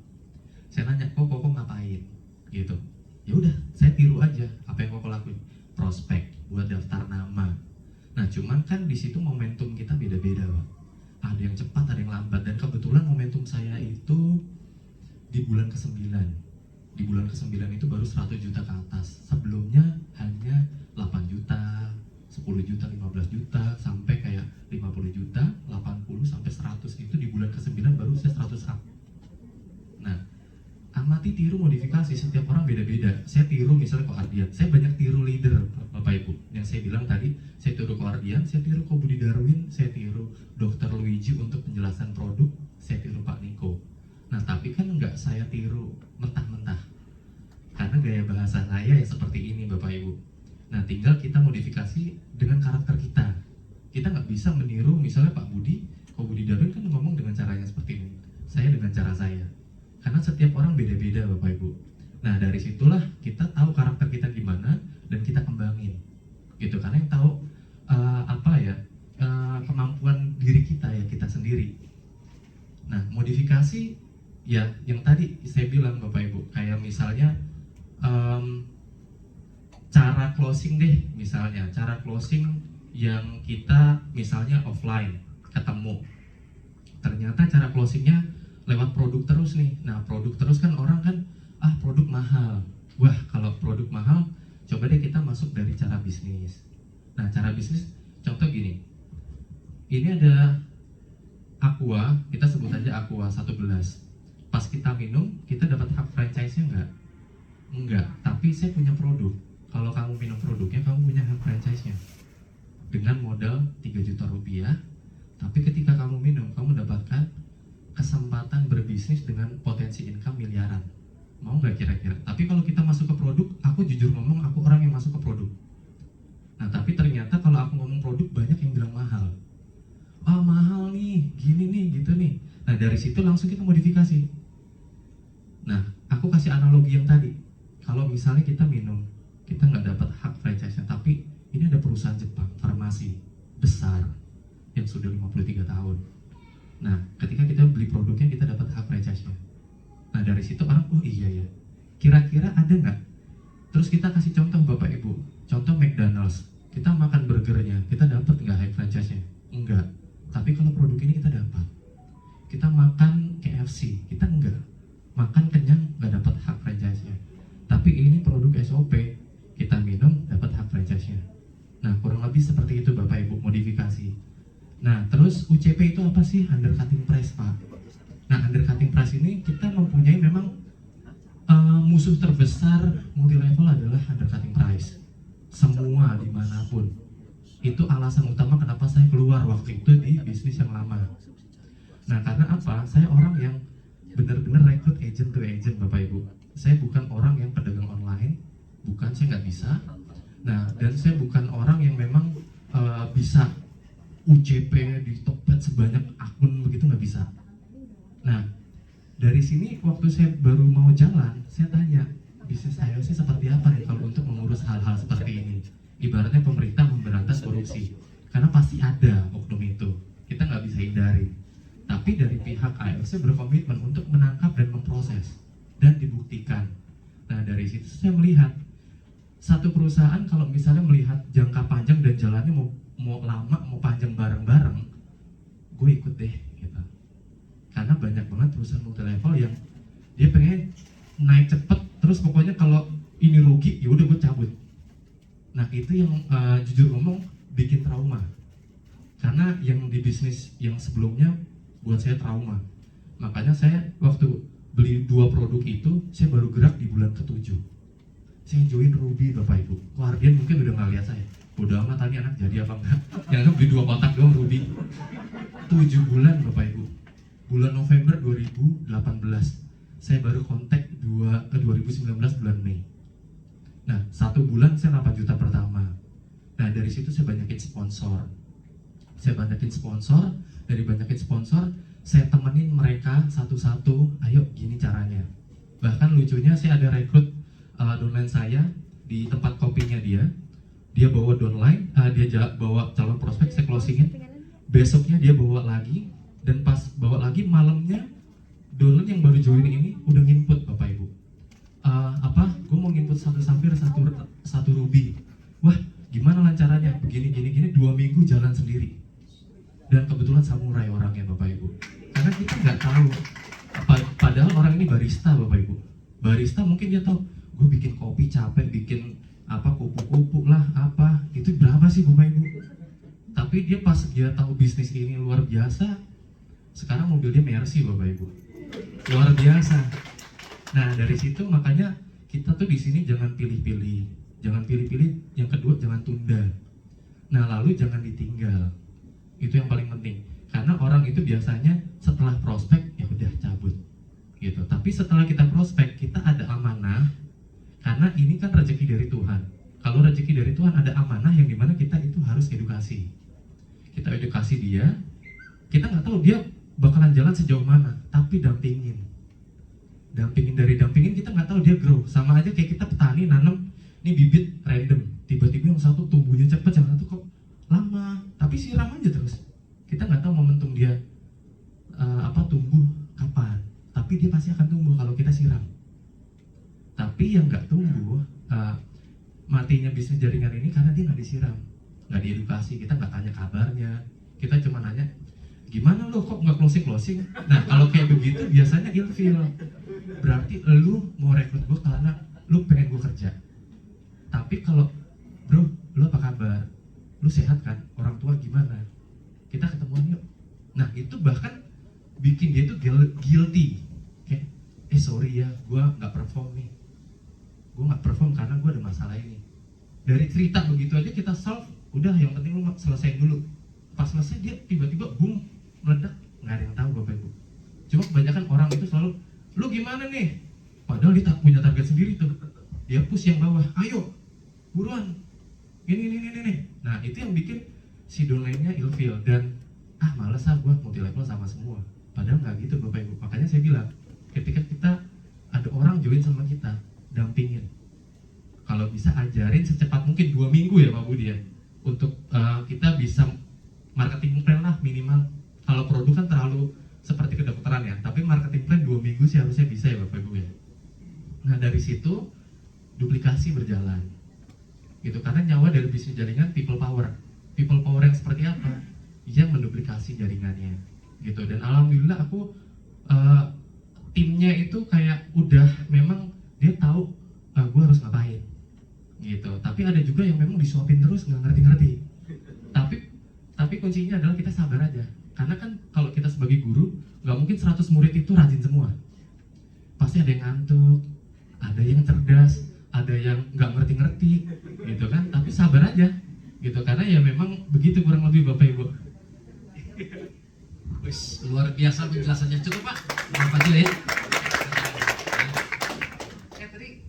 Saya nanya, kok ngapain? Gitu. Ya udah, saya tiru aja apa yang Koko lakuin. Prospek, buat daftar nama. Nah, cuman kan di situ momentum kita beda-beda, Pak. Ada yang cepat, ada yang lambat, dan kebetulan momentum saya itu di bulan ke-9. Di bulan ke-9 itu baru 100 juta ke atas. Sebelumnya hanya 8 juta, 10 juta, 15 juta, sampai kayak 50 juta, 80 sampai 100. Itu di bulan ke-9 baru saya 100 up. Nah, amati tiru modifikasi, setiap orang beda-beda. Saya tiru misalnya Ko Ardian, saya banyak tiru leader Bapak Ibu. Yang saya bilang tadi, saya tiru Ko Ardian, saya tiru Ko Budi Darwin, saya tiru Dr. Luigi untuk penjelasan produk, saya tiru Pak Niko. Nah, tapi kan nggak saya tiru mentah-mentah. Karena gaya bahasa saya ya seperti ini Bapak Ibu. Nah, tinggal kita modifikasi dengan karakter kita. Kita nggak bisa meniru misalnya Pak Budi, Ko Budi Darwin kan ngomong dengan caranya seperti ini. Saya dengan cara saya. Karena setiap orang beda-beda Bapak Ibu. Nah dari situlah kita tahu karakter kita gimana dan kita kembangin gitu. Karena yang tahu kemampuan diri kita ya kita sendiri. Nah modifikasi ya yang tadi saya bilang Bapak Ibu, kayak misalnya cara closing deh, misalnya cara closing yang kita misalnya offline ketemu, ternyata cara closingnya lewat produk terus nih. Nah produk terus kan orang kan produk mahal. Wah kalau produk mahal, coba deh kita masuk dari cara bisnis. Nah cara bisnis contoh gini, ini ada Aqua, kita sebut aja Aqua 1 gelas. Pas kita minum, kita dapat hak franchise-nya enggak? Enggak, tapi saya punya produk. Kalau kamu minum produknya, kamu punya hak franchise-nya. Dengan modal 3 juta rupiah, tapi ketika kamu minum, kamu dapatkan kesempatan berbisnis dengan potensi income miliaran. Mau nggak kira-kira? Tapi kalau kita masuk ke produk, aku jujur ngomong, aku orang yang masuk ke produk. Nah, tapi ternyata kalau aku ngomong produk, banyak yang bilang mahal. Mahal nih, gini nih, gitu nih. Nah, dari situ langsung kita modifikasi. Nah, aku kasih analogi yang tadi. Kalau misalnya kita minum, kita nggak dapat hak franchise-nya, tapi ini ada perusahaan Jepang, farmasi besar yang sudah 53 tahun. Nah, ketika kita beli produknya, kita dapat hak franchise-nya. Nah, dari situ orang, oh iya ya, kira-kira ada nggak? Terus kita kasih contoh Bapak Ibu, contoh McDonald's. Kita makan burgernya, kita dapat nggak hak franchise-nya? Enggak. Tapi kalau produk ini kita dapat. Kita makan KFC, kita enggak. Makan kenyang nggak dapat hak franchise-nya. Tapi ini produk SOP, kita minum dapat hak franchise-nya. Nah, kurang lebih seperti itu Bapak Ibu, modifikasi. Nah, terus UCP itu apa sih? Undercutting price, Pak. Nah, undercutting price ini kita mempunyai memang musuh terbesar multi level adalah undercutting price. Semua dimanapun. Itu alasan utama kenapa saya keluar waktu itu di bisnis yang lama. Nah, karena apa? Saya orang yang benar-benar rekrut agent to agent Bapak Ibu. Saya bukan orang yang pedagang online, bukan, saya nggak bisa. Nah, dan saya bukan orang yang memang bisa UCP di Tokped sebanyak akun begitu, nggak bisa. Nah, dari sini waktu saya baru mau jalan, saya tanya, bisnis IOC seperti apa nih kalau untuk mengurus hal-hal seperti ini? Ibaratnya pemerintah memberantas korupsi, karena pasti ada oknum itu, kita nggak bisa hindari. Tapi dari pihak IOC berkomitmen untuk menangkap dan memproses dan dibuktikan. Nah, dari situ saya melihat satu perusahaan kalau misalnya melihat jangka panjang dan jalannya mau lama mau panjang bareng-bareng, gue ikut deh gitu. Karena banyak banget perusahaan multi level yang dia pengen naik cepet, terus pokoknya kalau ini rugi ya udah gue cabut. Nah, itu yang jujur ngomong bikin trauma. Karena yang di bisnis yang sebelumnya buat saya trauma. Makanya saya waktu beli 2 produk itu, saya baru gerak di bulan ke-7. Saya join Ruby Bapak Ibu. Guardian mungkin udah nggak lihat saya. Udah amat tadi anak jadi apa enggak. Yang beli 2 kotak doang Ruby. 7 bulan Bapak Ibu. Bulan November 2018. Saya baru kontak 2019 bulan Mei. Nah, 1 bulan saya 8 juta pertama. Nah, dari situ saya banyakin sponsor. Dari banyakin sponsor, saya temenin mereka satu-satu, ayo gini caranya. Bahkan lucunya saya ada rekrut downline saya di tempat kopinya dia bawa downline, dia bawa calon prospek, saya closingin. Besoknya dia bawa lagi, dan pas bawa lagi malamnya downline yang baru join ini udah nginput Bapak Ibu. Gue mau nginput 1 Safir, 1 Ruby. Wah, gimana lancarannya? Begini, 2 minggu jalan sendiri. Dan kebetulan samurai orangnya Bapak Ibu. Karena kita nggak tahu. Padahal orang ini barista Bapak Ibu. Barista mungkin dia tahu, gue bikin kopi capek, bikin kupu-kupu lah, itu berapa sih Bapak Ibu? Tapi dia pas dia tahu bisnis ini luar biasa, sekarang mobilnya Mercy Bapak Ibu. Luar biasa. Nah, dari situ makanya kita tuh di sini jangan pilih-pilih. Yang kedua jangan tunda. Nah, lalu jangan ditinggal. Itu yang paling penting. Karena orang itu biasanya setelah prospek ya udah cabut. Gitu. Tapi setelah kita prospek, kita ada amanah. Karena ini kan rezeki dari Tuhan. Kalau rezeki dari Tuhan ada amanah yang dimana kita itu harus edukasi. Kita edukasi dia. Kita nggak tahu dia bakalan jalan sejauh mana, tapi dampingin kita nggak tahu dia grow. Sama aja kayak kita petani nanam ini bibit random, tiba-tiba yang satu tumbuhnya cepet, yang satu kok lama, tapi siram aja terus. Kita nggak tahu momentum dia tumbuh kapan, tapi dia pasti akan tumbuh kalau kita siram. Tapi yang nggak tumbuh, matinya bisnis jaringan ini karena dia nggak disiram. nggak diedukasi, kita nggak tanya kabarnya, kita cuma nanya gimana lo kok nggak closing. Nah kalau kayak begitu biasanya ilfil, berarti lu mau rekrut gue karena lu pengen gue kerja. Tapi kalau bro, lu apa kabar, lu sehat kan, orang tua gimana, kita ketemuan yuk. Nah itu bahkan bikin dia tuh guilty, kayak sorry ya gue nggak perform nih, gue nggak perform karena gue ada masalah ini. Dari cerita begitu aja kita solve, udah yang penting lu selesaiin dulu. Pas selesai dia tiba-tiba boom meledak, nggak ada yang tahu bapak ibu. Cuma kebanyakan orang itu selalu, lu gimana nih, padahal dia tak punya target sendiri tuh, dia push yang bawah, ayo buruan ini. Nah itu yang bikin si downline-nya ilfeel dan males gue multi level sama semua. Padahal nggak gitu bapak ibu. Makanya saya bilang ketika kita ada orang join sama kita, dampingin. Kalau bisa ajarin secepat mungkin 2 minggu ya Pak Budi ya, untuk kita bisa marketing plan lah minimal. Kalau produk kan terlalu seperti kedokteran ya, tapi marketing plan 2 minggu sih harusnya bisa ya Bapak Ibu ya. Nah dari situ duplikasi berjalan gitu, karena nyawa dari bisnis jaringan people power yang seperti apa, yang menduplikasi jaringannya gitu. Dan alhamdulillah aku timnya itu kayak udah memang dia tahu gue harus ngapain gitu. Tapi ada juga yang memang disuapin terus nggak ngerti. Tapi kuncinya adalah kita sabar aja. Karena kan kalau kita sebagai guru nggak mungkin 100 murid itu rajin semua. Pasti ada yang ngantuk, ada yang cerdas, ada yang nggak ngerti gitu kan. Tapi sabar aja gitu, karena ya memang begitu kurang lebih Bapak Ibu. Wis, luar biasa penjelasannya. Cukup Pak, Bapak aja ya. Tadi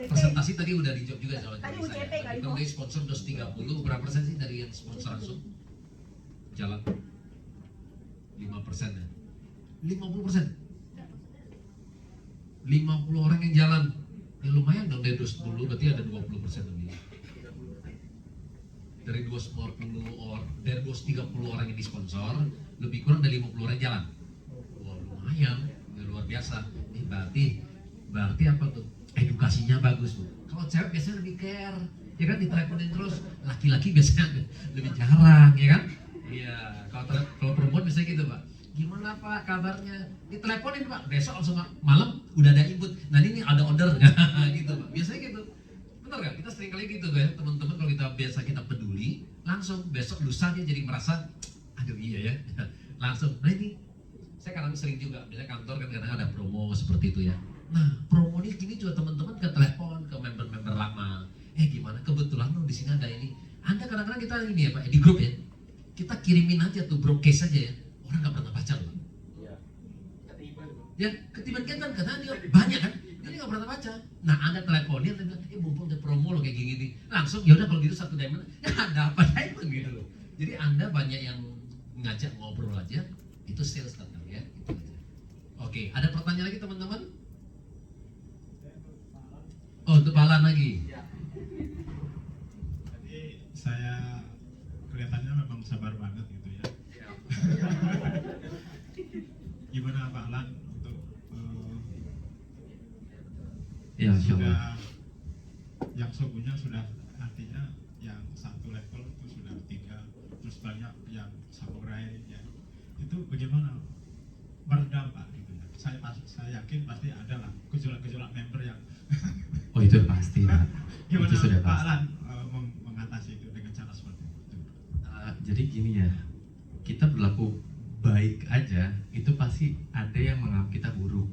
presentasi tadi udah dijawab juga soal Tadi saya. UCP kali, Kan dari sponsor 230, berapa persen sih dari yang sponsor langsung jalan? 5% ya? 50%? 50 orang yang jalan, ya lumayan dong. Dari 210 berarti ada 20% lebih. Dari 230 orang, dari 230 orang yang disponsor, lebih kurang dari 50 orang jalan. Wah lumayan, ya, luar biasa. Ini berarti apa tuh? Edukasinya bagus tuh. Kalau cewek biasanya lebih care, ya kan, diteleponin terus. Laki-laki biasanya lebih jarang, ya kan? Iya, kalau perempuan biasanya gitu Pak. Gimana Pak kabarnya? Diteleponin Pak, besok langsung malam udah ada input. Nah ini ada order, gitu Pak. Biasanya gitu. Benar nggak? Kita sering kali gitu kan, teman-teman, kalau kita peduli, langsung besok lusa dia jadi merasa, aduh iya ya, langsung. Nah ini, saya kadang sering juga, misalnya kantor kan kadang ada promo seperti itu ya. Nah promo ini gini juga teman-teman ke telepon ke member-member lama. Gimana? Kebetulan lo di sini ada ini. Anda kadang-kadang kita ini ya Pak, di grup ya, kita kirimin aja tuh broadcast aja ya. Orang nggak pernah baca loh. Ya ketiban kan karena dia banyak kan, dia nggak pernah baca. Nah Anda teleponin, Anda bilang, mumpung ada promo loh kayak gini, langsung ya udah kalau gitu 1 diamond, ya ada apa diamond gitu loh. Jadi Anda banyak yang ngajak ngobrol aja, itu sales datang ya, itu aja. Oke, ada pertanyaan lagi teman-teman? Oh, untuk Pak Alan lagi. Jadi saya kelihatannya memang sabar banget gitu ya. Gimana Pak Alan untuk Ya, Insya Allah. sudah yang subuhnya sudah, artinya yang 1 level itu sudah 3, terus banyak yang samurai ya. Itu bagaimana berdampak gitu ya. Saya yakin pasti ada lah gejolak-gejolak member yang Oh itu pasti Pak. gimana Itu sudah Pak pasti. Alan mengatasi itu dengan cara seperti itu? Jadi gini ya, kita berlaku baik aja itu pasti ada yang menganggap kita buruk.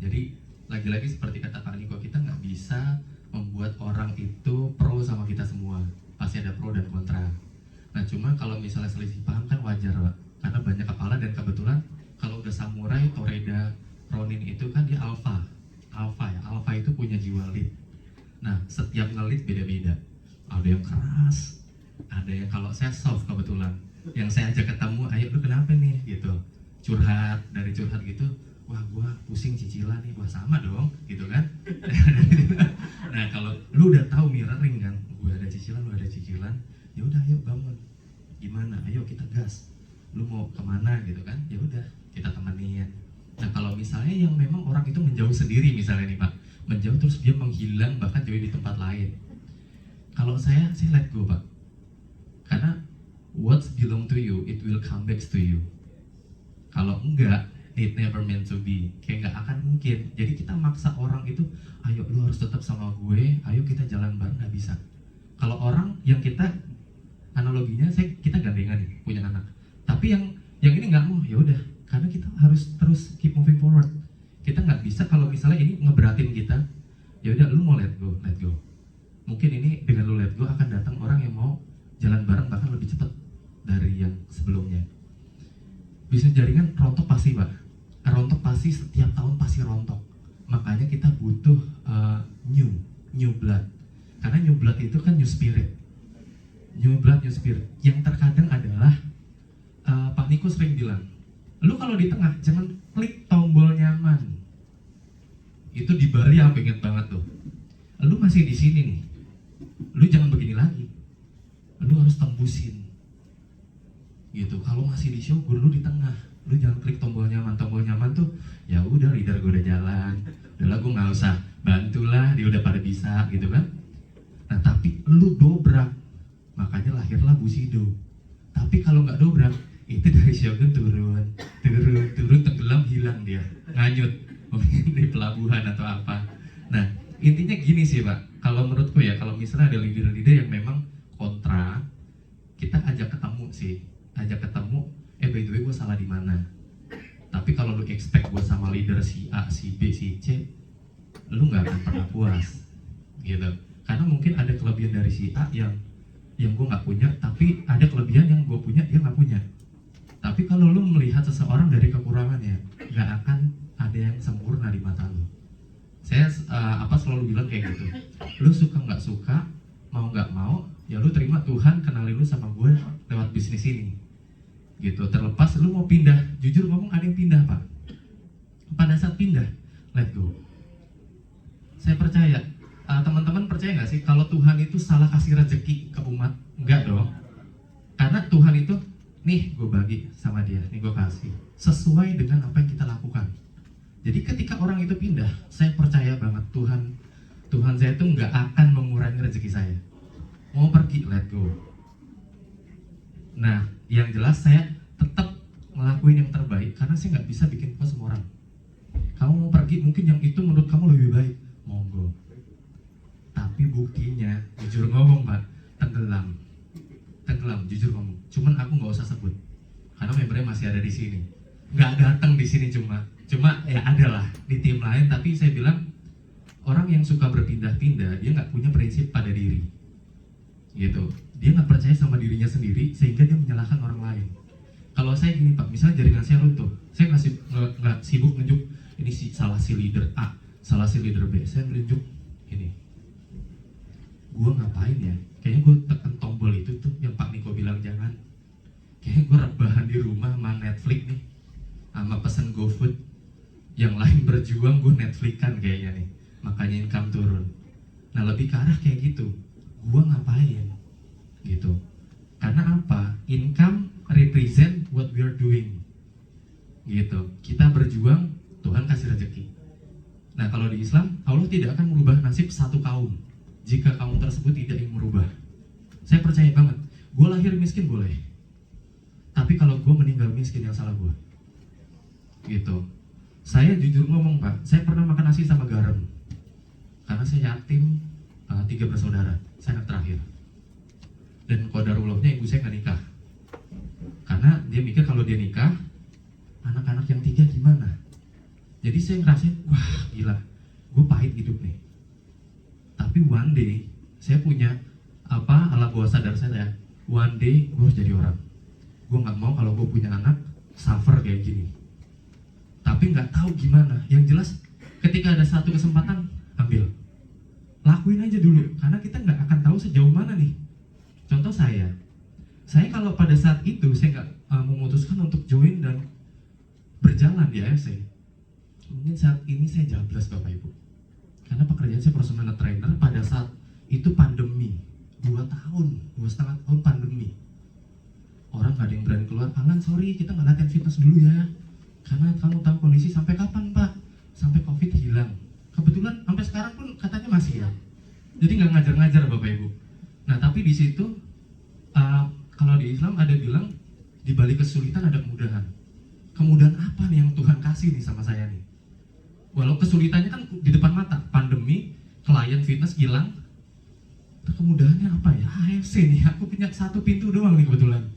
Jadi lagi-lagi seperti kata Pak Niko, kita nggak bisa membuat orang itu pro sama kita semua. Pasti ada pro dan kontra. Nah cuma kalau misalnya selisih paham kan wajar Pak, karena banyak kepala. Dan kebetulan kalau udah samurai, Toreda, Ronin itu kan dia alpha ya. Alpha itu punya jiwa lead. Nah setiap nge-lead beda-beda. Ada yang keras, ada yang, kalau saya soft kebetulan, yang saya ajak ketemu, ayo lu kenapa nih gitu, curhat, dari curhat gitu, wah gua pusing cicilan nih, wah sama dong gitu kan. Nah kalau lu udah tahu mirroring kan, gua ada cicilan, lu ada cicilan, ya udah ayo bangun, gimana, ayo kita gas, lu mau kemana gitu kan, ya udah kita temenin. Nah kalau misalnya yang memang orang itu menjauh sendiri misalnya nih Pak, menjauh terus dia menghilang bahkan jauh di tempat lain, kalau saya let go Pak, karena what's belong to you, it will come back to you. Kalau enggak, it never meant to be. Kayak nggak akan mungkin. Jadi kita maksa orang itu, ayo lu harus tetap sama gue, ayo kita jalan bareng, nggak bisa. Kalau orang yang kita, analoginya kita gandengan nih, punya anak. Tapi yang ini nggak mau, ya udah, karena kita harus terus keep moving forward. Kita nggak bisa kalau misalnya ini ngeberatin kita, ya udah lu mau let go. Mungkin ini dengan lu let go akan datang orang yang mau jalan bareng bahkan lebih cepat dari yang sebelumnya. Bisnis jaringan rontok pasti Pak, rontok pasti, setiap tahun pasti rontok. Makanya kita butuh new blood. Karena new blood itu kan new spirit. New blood, new spirit. Yang terkadang adalah Pak Niko sering bilang, lu kalau di tengah jangan klik tombol nyaman. Itu di Bali aku inget banget tuh. Lu masih di sini nih, lu jangan begini lagi. Lu harus tembusin. Gitu. Kalau masih di Shogun, lu di tengah, lu jangan klik tombol nyaman. Tombol nyaman tuh, ya udah leader gue udah jalan, udahlah gue nggak usah bantulah, dia udah pada bisa, gitu kan. Nah tapi lu dobrak, makanya lahirlah Bushido. Tapi kalau nggak dobrak, itu dari Shogun turun, tenggelam, hilang dia, nganyut, mungkin di pelabuhan atau apa. Nah intinya gini sih Pak, kalau menurutku ya, kalau misalnya ada leader-leader yang memang kontra, kita ajak ketemu sih, by the way gue salah di mana. Tapi kalau lu expect gue sama leader si A, si B, si C, lu nggak akan pernah puas, gitu. Karena mungkin ada kelebihan dari si A yang gue nggak punya, tapi ada kelebihan yang gue punya dia nggak punya. Tapi kalau lu melihat seseorang dari kekurangannya, nggak akan ada yang sempurna di mata lu. Saya selalu bilang kayak gitu. Lu suka nggak suka, mau nggak mau, ya lu terima Tuhan kenalin lu sama gue lewat bisnis ini. Gitu. Terlepas lu mau pindah, jujur ngomong ada yang pindah Pak. Pada saat pindah, let go. Saya percaya, teman-teman percaya nggak sih kalau Tuhan itu salah kasih rezeki ke umat? Enggak dong. Karena Tuhan itu, nih gue bagi sama dia, nih gue kasih sesuai dengan apa yang kita lakukan. Jadi ketika orang itu pindah, saya percaya banget Tuhan saya itu nggak akan mengurangi rezeki saya. Mau pergi, let go. Nah, yang jelas saya tetap ngelakuin yang terbaik karena saya nggak bisa bikin puas semua orang. Kamu mau pergi, mungkin yang itu menurut kamu lebih baik, monggo. Tapi buktinya, jujur ngomong Pak, tenggelam, jujur ngomong. Cuman aku nggak usah sebut, karena membernya masih ada di sini. Nggak datang di sini cuma ya ada lah di tim lain. Tapi saya bilang orang yang suka berpindah-pindah, dia nggak punya prinsip pada diri, gitu. Dia nggak percaya sama dirinya sendiri sehingga dia menyalahkan orang lain. Kalau saya gini Pak, misalnya jaringan saya runtuh, saya nggak sibuk nunjuk ini salah si leader A, salah si leader B. Saya nunjuk ini, gue ngapain ya? Kayaknya gue tekan tombol itu tuh yang Pak Niko bilang jangan. Kayaknya gue rebahan di rumah sama Netflix nih, sama pesen GoFood. Yang lain berjuang, gue Netflix kan kayaknya nih, makanya income turun. Nah lebih ke arah kayak gitu, gue ngapain? Gitu. Karena apa? Income represent what we are doing. Gitu. Kita berjuang, Tuhan kasih rezeki. Nah kalau di Islam, Allah tidak akan merubah nasib satu kaum jika kaum tersebut tidak ingin merubah. Saya percaya banget, gue lahir miskin boleh, tapi kalau gue meninggal miskin yang salah gue. Gitu. Saya jujur ngomong Pak, saya pernah makan nasi sama garam karena saya yatim, 3 bersaudara, saya anak terakhir. Dan qadarullahnya ibu saya nggak nikah, karena dia mikir kalau dia nikah, anak-anak yang 3 gimana. Jadi saya ngerasain, wah gila, gue pahit hidup nih. Tapi one day, saya punya alam bawah sadar saya, one day gue harus jadi orang. Gue nggak mau kalau gue punya anak suffer kayak gini. Tapi nggak tahu gimana. Yang jelas, ketika ada satu kesempatan, ambil, lakuin aja dulu, karena kita nggak akan tahu sejauh mana nih. Contoh saya kalau pada saat itu saya nggak memutuskan untuk join dan berjalan di AFC, mungkin saat ini saya jablas Bapak Ibu. Karena pekerjaan saya personal trainer pada saat itu pandemi, 2,5 tahun pandemi. Orang nggak ada yang berani keluar, Alan sorry kita nggak latihan fitness dulu ya, karena kamu tahu kondisi sampai kapan Pak? Sampai COVID hilang. Kebetulan sampai sekarang pun katanya masih ya. Jadi nggak ngajar-ngajar Bapak Ibu. Nah tapi di situ kalau di Islam ada bilang di balik kesulitan ada kemudahan. Kemudahan apa nih yang Tuhan kasih nih sama saya nih? Walau kesulitannya kan di depan mata, pandemi, klien fitness hilang. Kemudahannya apa ya? AFC nih, aku punya satu pintu doang nih kebetulan.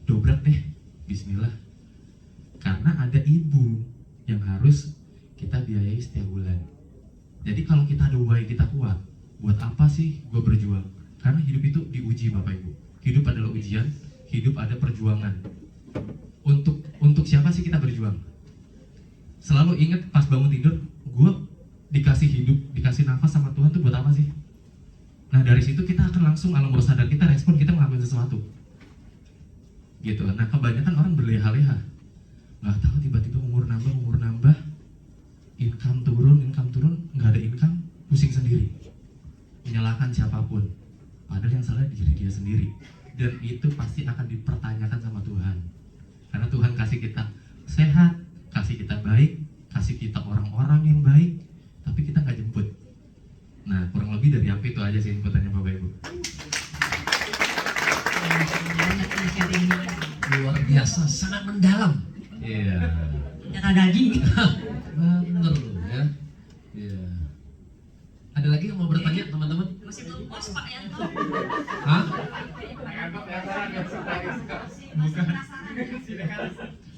Dobrak deh, bismillah. Karena ada ibu yang harus kita biayai setiap bulan. Jadi kalau kita ada upaya kita kuat, buat apa sih gue berjuang? Karena hidup itu diuji Bapak Ibu. Hidup adalah ujian, hidup ada perjuangan. Untuk siapa sih kita berjuang? Selalu ingat pas bangun tidur, gue dikasih hidup, dikasih nafas sama Tuhan tuh buat apa sih? Nah dari situ kita akan langsung alam bawah sadar kita respon, kita ngelakuin sesuatu. Gitu. Nah kebanyakan orang berleha-leha, nggak tahu tiba-tiba umur nambah, income turun, nggak ada income, pusing sendiri, menyalahkan siapapun. Padahal yang salah diri dia sendiri. Dan itu pasti akan dipertanyakan sama Tuhan. Karena Tuhan kasih kita sehat, kasih kita baik, kasih kita orang-orang yang baik, tapi kita nggak jemput. Nah kurang lebih dari aku itu aja sih inputannya Bapak Ibu. Banyak nih sharingnya. Luar biasa, sangat mendalam. Iya. Darah daging. Bener loh ya. Iya. Ada lagi yang mau bertanya teman-teman? Masih belum puas Pak Yanto. Hah? Bukan.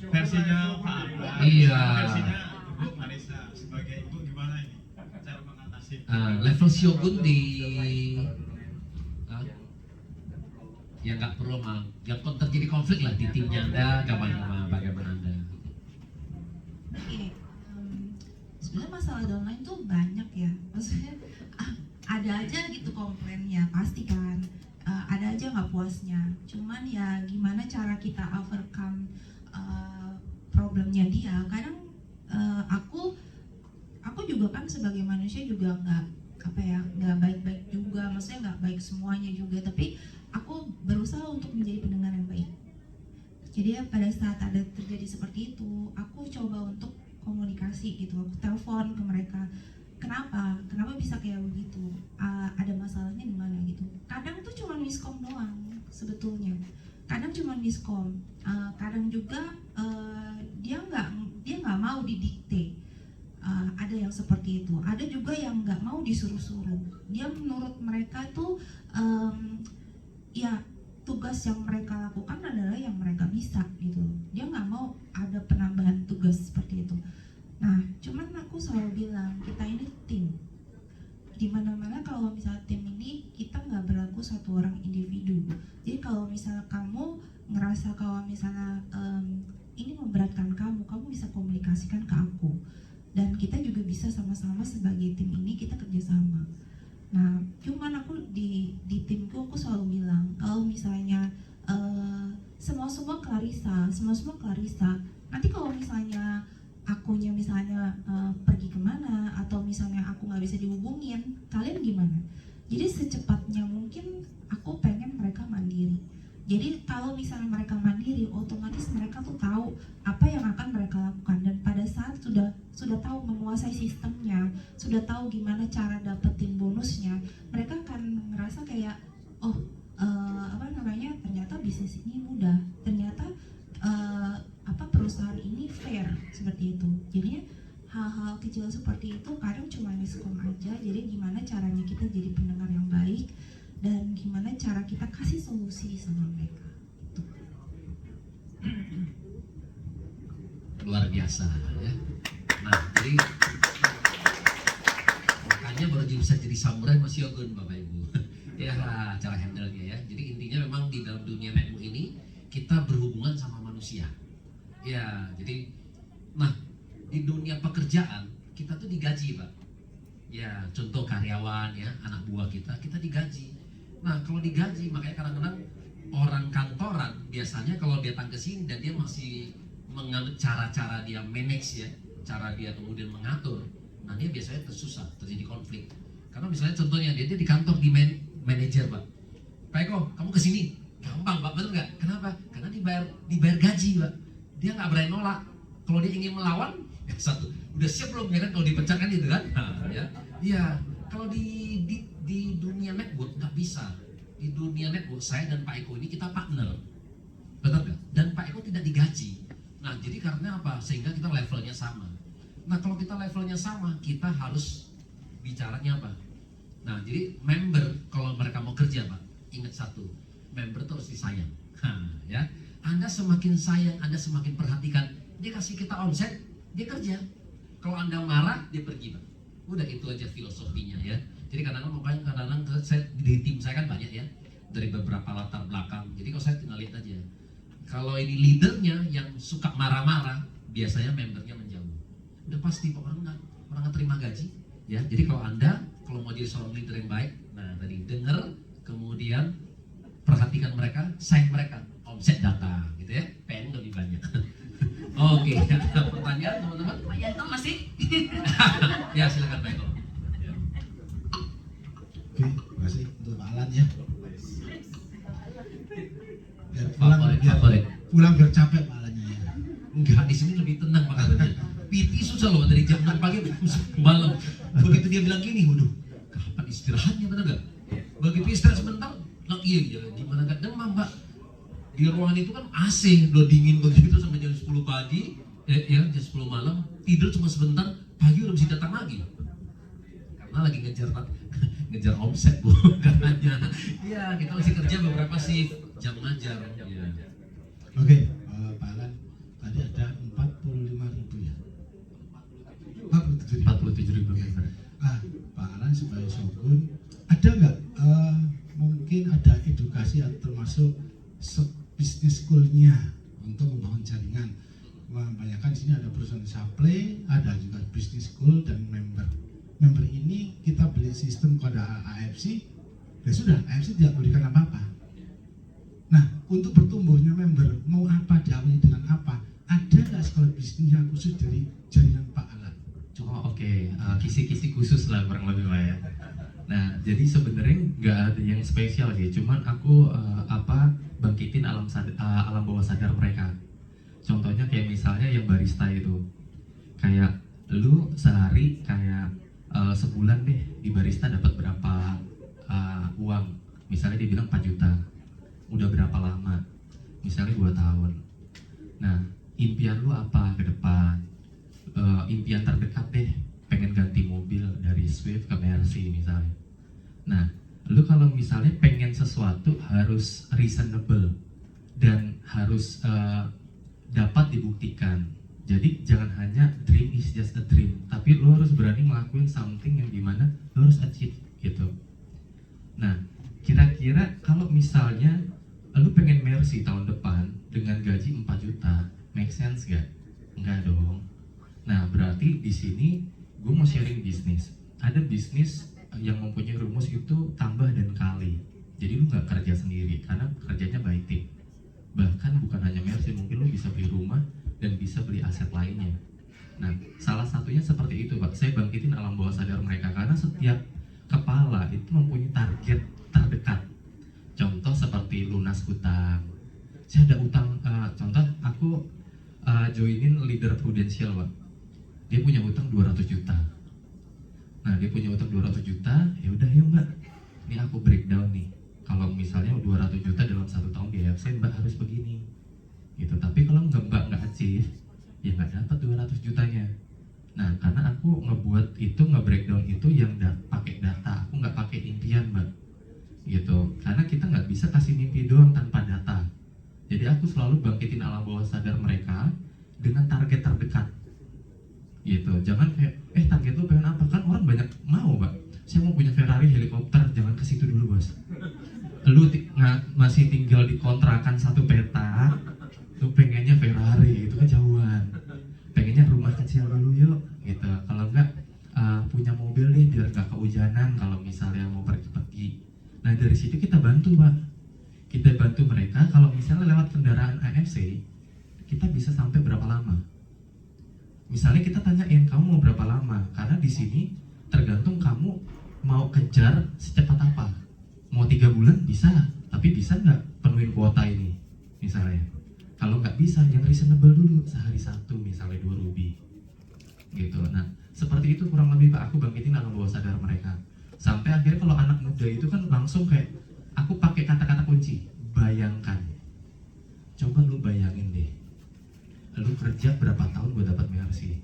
Versinya Pak Arba. Iya. Versinya Ibu Marisa. Sebagai ibu gimana ini cara mengatasi? Level Shogun di ya nggak perlu yang terjadi konflik lah di timnya Anda, bagaimana Anda? Oke, sebenarnya masalah downline tuh banyak ya. Maksudnya ada aja gitu komplainnya, pasti kan. Ada aja nggak puasnya. Cuman ya gimana cara kita overcome problemnya dia. Kadang aku juga kan sebagai manusia juga nggak baik-baik juga. Maksudnya nggak baik semuanya juga. Tapi aku berusaha untuk menjadi pendengar yang baik. Jadi ya pada saat ada terjadi seperti itu, aku coba untuk komunikasi gitu, aku telepon ke mereka. Kenapa bisa kayak begitu? Ada masalahnya di mana gitu? Kadang tuh cuma miskom doang sebetulnya. Kadang cuma miskom. Kadang juga dia nggak mau didikte. Ada yang seperti itu. Ada juga yang nggak mau disuruh-suruh. Dia menurut mereka tuh ya tugas yang mereka lakukan adalah yang mereka bisa gitu. Dia nggak mau ada penambahan tugas seperti itu. Nah, cuman aku selalu bilang kita ini tim. Dimana-mana kalau misalnya tim ini kita nggak berlaku satu orang individu. Jadi kalau misalnya kamu ngerasa kalau misalnya ini memberatkan kamu bisa komunikasikan ke aku. Dan kita juga bisa sama-sama sebagai tim ini kita kerjasama. Nah, cuman aku di timku aku selalu bilang kalau misalnya semua Clarissa. Nanti kalau misalnya akunya misalnya pergi kemana atau misalnya aku nggak bisa dihubungin, kalian gimana? Jadi secepatnya mungkin aku pengen mereka mandiri. Jadi kalau misalnya mereka mandiri, otomatis mereka tuh tahu apa yang akan mereka lakukan dan pada saat sudah tahu menguasai sistemnya, sudah tahu gimana cara dapetin bonusnya, mereka akan ngerasa kayak ternyata bisnis ini mudah, ternyata perusahaan ini fair seperti itu. Jadinya hal-hal kecil seperti itu kadang cuma miskom aja. Jadi gimana caranya kita jadi pendengar yang baik dan gimana cara kita kasih solusi sama mereka. Luar biasa ya. Nah, jadi makanya baru bisa jadi samurai Mas Yogun Bapak Ibu. Ya, cara handle-nya ya. Jadi intinya memang di dalam dunia network ini kita berhubungan sama manusia. Ya, jadi di dunia pekerjaan kita tuh digaji, Pak. Ya, contoh karyawan ya, anak buah kita digaji. Nah, kalau digaji makanya kadang-kadang orang kantoran biasanya kalau datang ke sini dan dia masih menganut cara-cara dia manage ya, cara dia kemudian mengatur, nah dia biasanya terjadi konflik. Karena misalnya contohnya dia di kantor di manajer Pak Eko, kamu kesini gampang Pak, betul nggak? Kenapa? Karena dibayar gaji Pak, dia nggak berani nolak. Kalau dia ingin melawan, ya satu, udah siap belum ya kan kalau dipecat kan itu kan? Nah, ya, kalau di dunia network nggak bisa. Di di dunia network saya dan Pak Eko ini kita partner, benar nggak? Dan Pak Eko tidak digaji. Nah jadi karena apa? Sehingga kita levelnya sama. Nah kalau kita levelnya sama, kita harus bicaranya apa? Nah jadi member kalau mereka mau kerja Pak, ingat satu, member itu harus disayang. Ya, Anda semakin sayang, Anda semakin perhatikan, dia kasih kita omset, dia kerja. Kalau Anda marah, dia pergi Pak. Udah itu aja filosofinya ya. Jadi kadang-kadang saya di tim saya kan banyak ya, dari beberapa latar belakang. Jadi kalau saya tinggal lihat aja. Kalau ini leadernya yang suka marah-marah, biasanya membernya menjauh. Udah pasti pokoknya orang nggak terima gaji. Ya, jadi kalau Anda mau jadi seorang leader yang baik, nah tadi dengar, kemudian perhatikan mereka, sayang mereka, omset data, gitu ya, PN lebih banyak. Oke, ada pertanyaan teman-teman? Pak Yanto masih? Ya silakan Pak Eko. Ya. Oke, terima kasih untuk Pak Alan ya. Biar pulang biar capek Pak Alannya ya. Enggak, di sini lebih tenang Pak katanya. PT susah loh dari jam 6 pagi sampai malam. Begitu dia bilang gini, waduh, kapan istirahatnya benar nggak? Begitu istirahat sebentar, iya gimana nggak demam Pak? Di ruangan itu kan AC, udah dingin begitu sampai jam 10 pagi, ya jam 10 malam, tidur cuma sebentar, pagi udah bisa datang lagi. Karena lagi ngejar omset Bu, katanya. Iya, kita masih kerja beberapa shift, jam ngajar. Ya. Oke, Pak Alan, tadi ada 45.000 ya? 47.000 member. Pak Alan sebagai Shogun, ada nggak mungkin ada edukasi atau termasuk bisnis school-nya untuk membangun jaringan? Membayangkan di sini ada perusahaan supply, ada juga bisnis school dan member. Member ini kita beli sistem pada AFC, ya sudah, AFC tidak berikan apa-apa. Nah, untuk bertumbuhnya member, mau apa, diawali dengan apa? Ada nggak sekolah bisnis yang khusus dari jaringan Pak Alan? Oh oke, kisi-kisi khusus lah kurang lebih Pak ya. Nah jadi sebenarnya nggak ada yang spesial sih, cuman aku bangkitin alam bawah sadar mereka. Contohnya kayak misalnya yang barista itu, kayak lu sehari kayak sebulan deh di barista dapat berapa uang, misalnya dia bilang 4 juta, udah berapa lama, misalnya 2 tahun. Nah impian lu apa ke depan? Impian terdekat deh, pengen ganti mobil dari Swift ke Mercy misalnya. Nah, lu kalau misalnya pengen sesuatu harus reasonable dan harus dapat dibuktikan. Jadi jangan hanya dream is just a dream, tapi lu harus berani ngelakuin something yang dimana lu harus achieve gitu. Nah, kira-kira kalau misalnya lu pengen Mercy tahun depan dengan gaji 4 juta, make sense gak? Enggak dong. Nah, berarti di sini gue mau sharing bisnis. Ada bisnis yang mempunyai rumus itu tambah dan kali. Jadi lu nggak kerja sendiri karena kerjanya by team. Bahkan bukan hanya Mercy, mungkin lu bisa beli rumah dan bisa beli aset lainnya. Nah, salah satunya seperti itu Pak. Saya bangkitin alam bawah sadar mereka karena setiap kepala itu mempunyai target terdekat. Contoh seperti lunas hutang. Saya ada utang, contoh aku joinin leader prudensial Pak. Dia punya utang 200 juta. Nah, dia punya utang 200 juta, ya udah ya Mbak. Ini aku breakdown nih. Kalau misalnya 200 juta dalam 1 tahun di AFC, Mbak harus begini. Gitu. Tapi kalau Mbak nggak achieve, ya nggak dapat 200 jutanya. Nah, karena aku nge-breakdown itu yang pakai data, aku nggak pakai impian Mbak. Gitu. Karena kita nggak bisa kasih mimpi doang tanpa data. Jadi aku selalu bangkitin alam bawah sadar mereka dengan target terdekat. Gitu, jangan kayak target lu pengen apa, kan orang banyak mau Pak, saya mau punya Ferrari helikopter, jangan ke situ dulu bos. Lu masih tinggal di kontrakan 1 petak, lu pengennya Ferrari, itu kejauhan. Pengennya rumah kecil dulu yuk, gitu. Kalau enggak punya mobil deh biar gak kehujanan kalau misalnya mau pergi-pergi. Nah dari situ kita bantu Pak, kita bantu mereka. Kalau misalnya lewat kendaraan AFC, kita bisa sampai berapa lama. Misalnya kita tanyain kamu mau berapa lama, karena di sini tergantung kamu mau kejar secepat apa. Mau 3 bulan bisa, tapi bisa nggak penuhin kuota ini misalnya. Kalau nggak bisa, yang reasonable dulu, sehari 1 misalnya 2 ruby gitu. Nah seperti itu kurang lebih Pak, aku bangkitin alam bawah sadar mereka. Sampai akhirnya kalau anak muda itu kan langsung kayak aku pakai kata-kata kunci, bayangkan. Coba lu bayangin deh, lu kerja berapa tahun buat dapat mercy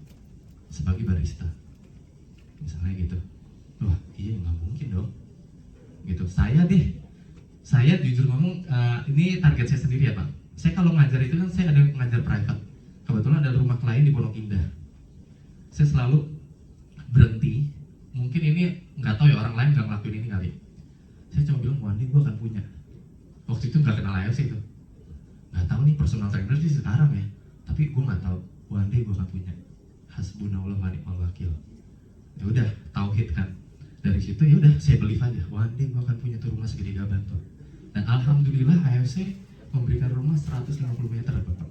sebagai barista, misalnya gitu. Wah iya nggak mungkin dong gitu. Saya jujur ngomong, ini target saya sendiri ya Pak. Saya kalau ngajar itu kan saya ada ngajar private, kebetulan ada rumah klien di Pondok Indah. Saya selalu berhenti, mungkin ini nggak tahu ya orang lain nggak ngelakuin ini kali. Saya cuma bilang, one day gue akan punya. Waktu itu nggak kenal AFC itu, nggak tahu nih personal trainer sih sekarang ya, tapi gue nggak tahu, one day gue akan punya. Hasbunallah wa ni'mal wakil. Ya udah tauhid kan. Dari situ ya udah saya believe aja, one day gue akan punya tuh rumah segede gaban tuh. Dan alhamdulillah AFC memberikan rumah 150 meter Bapak.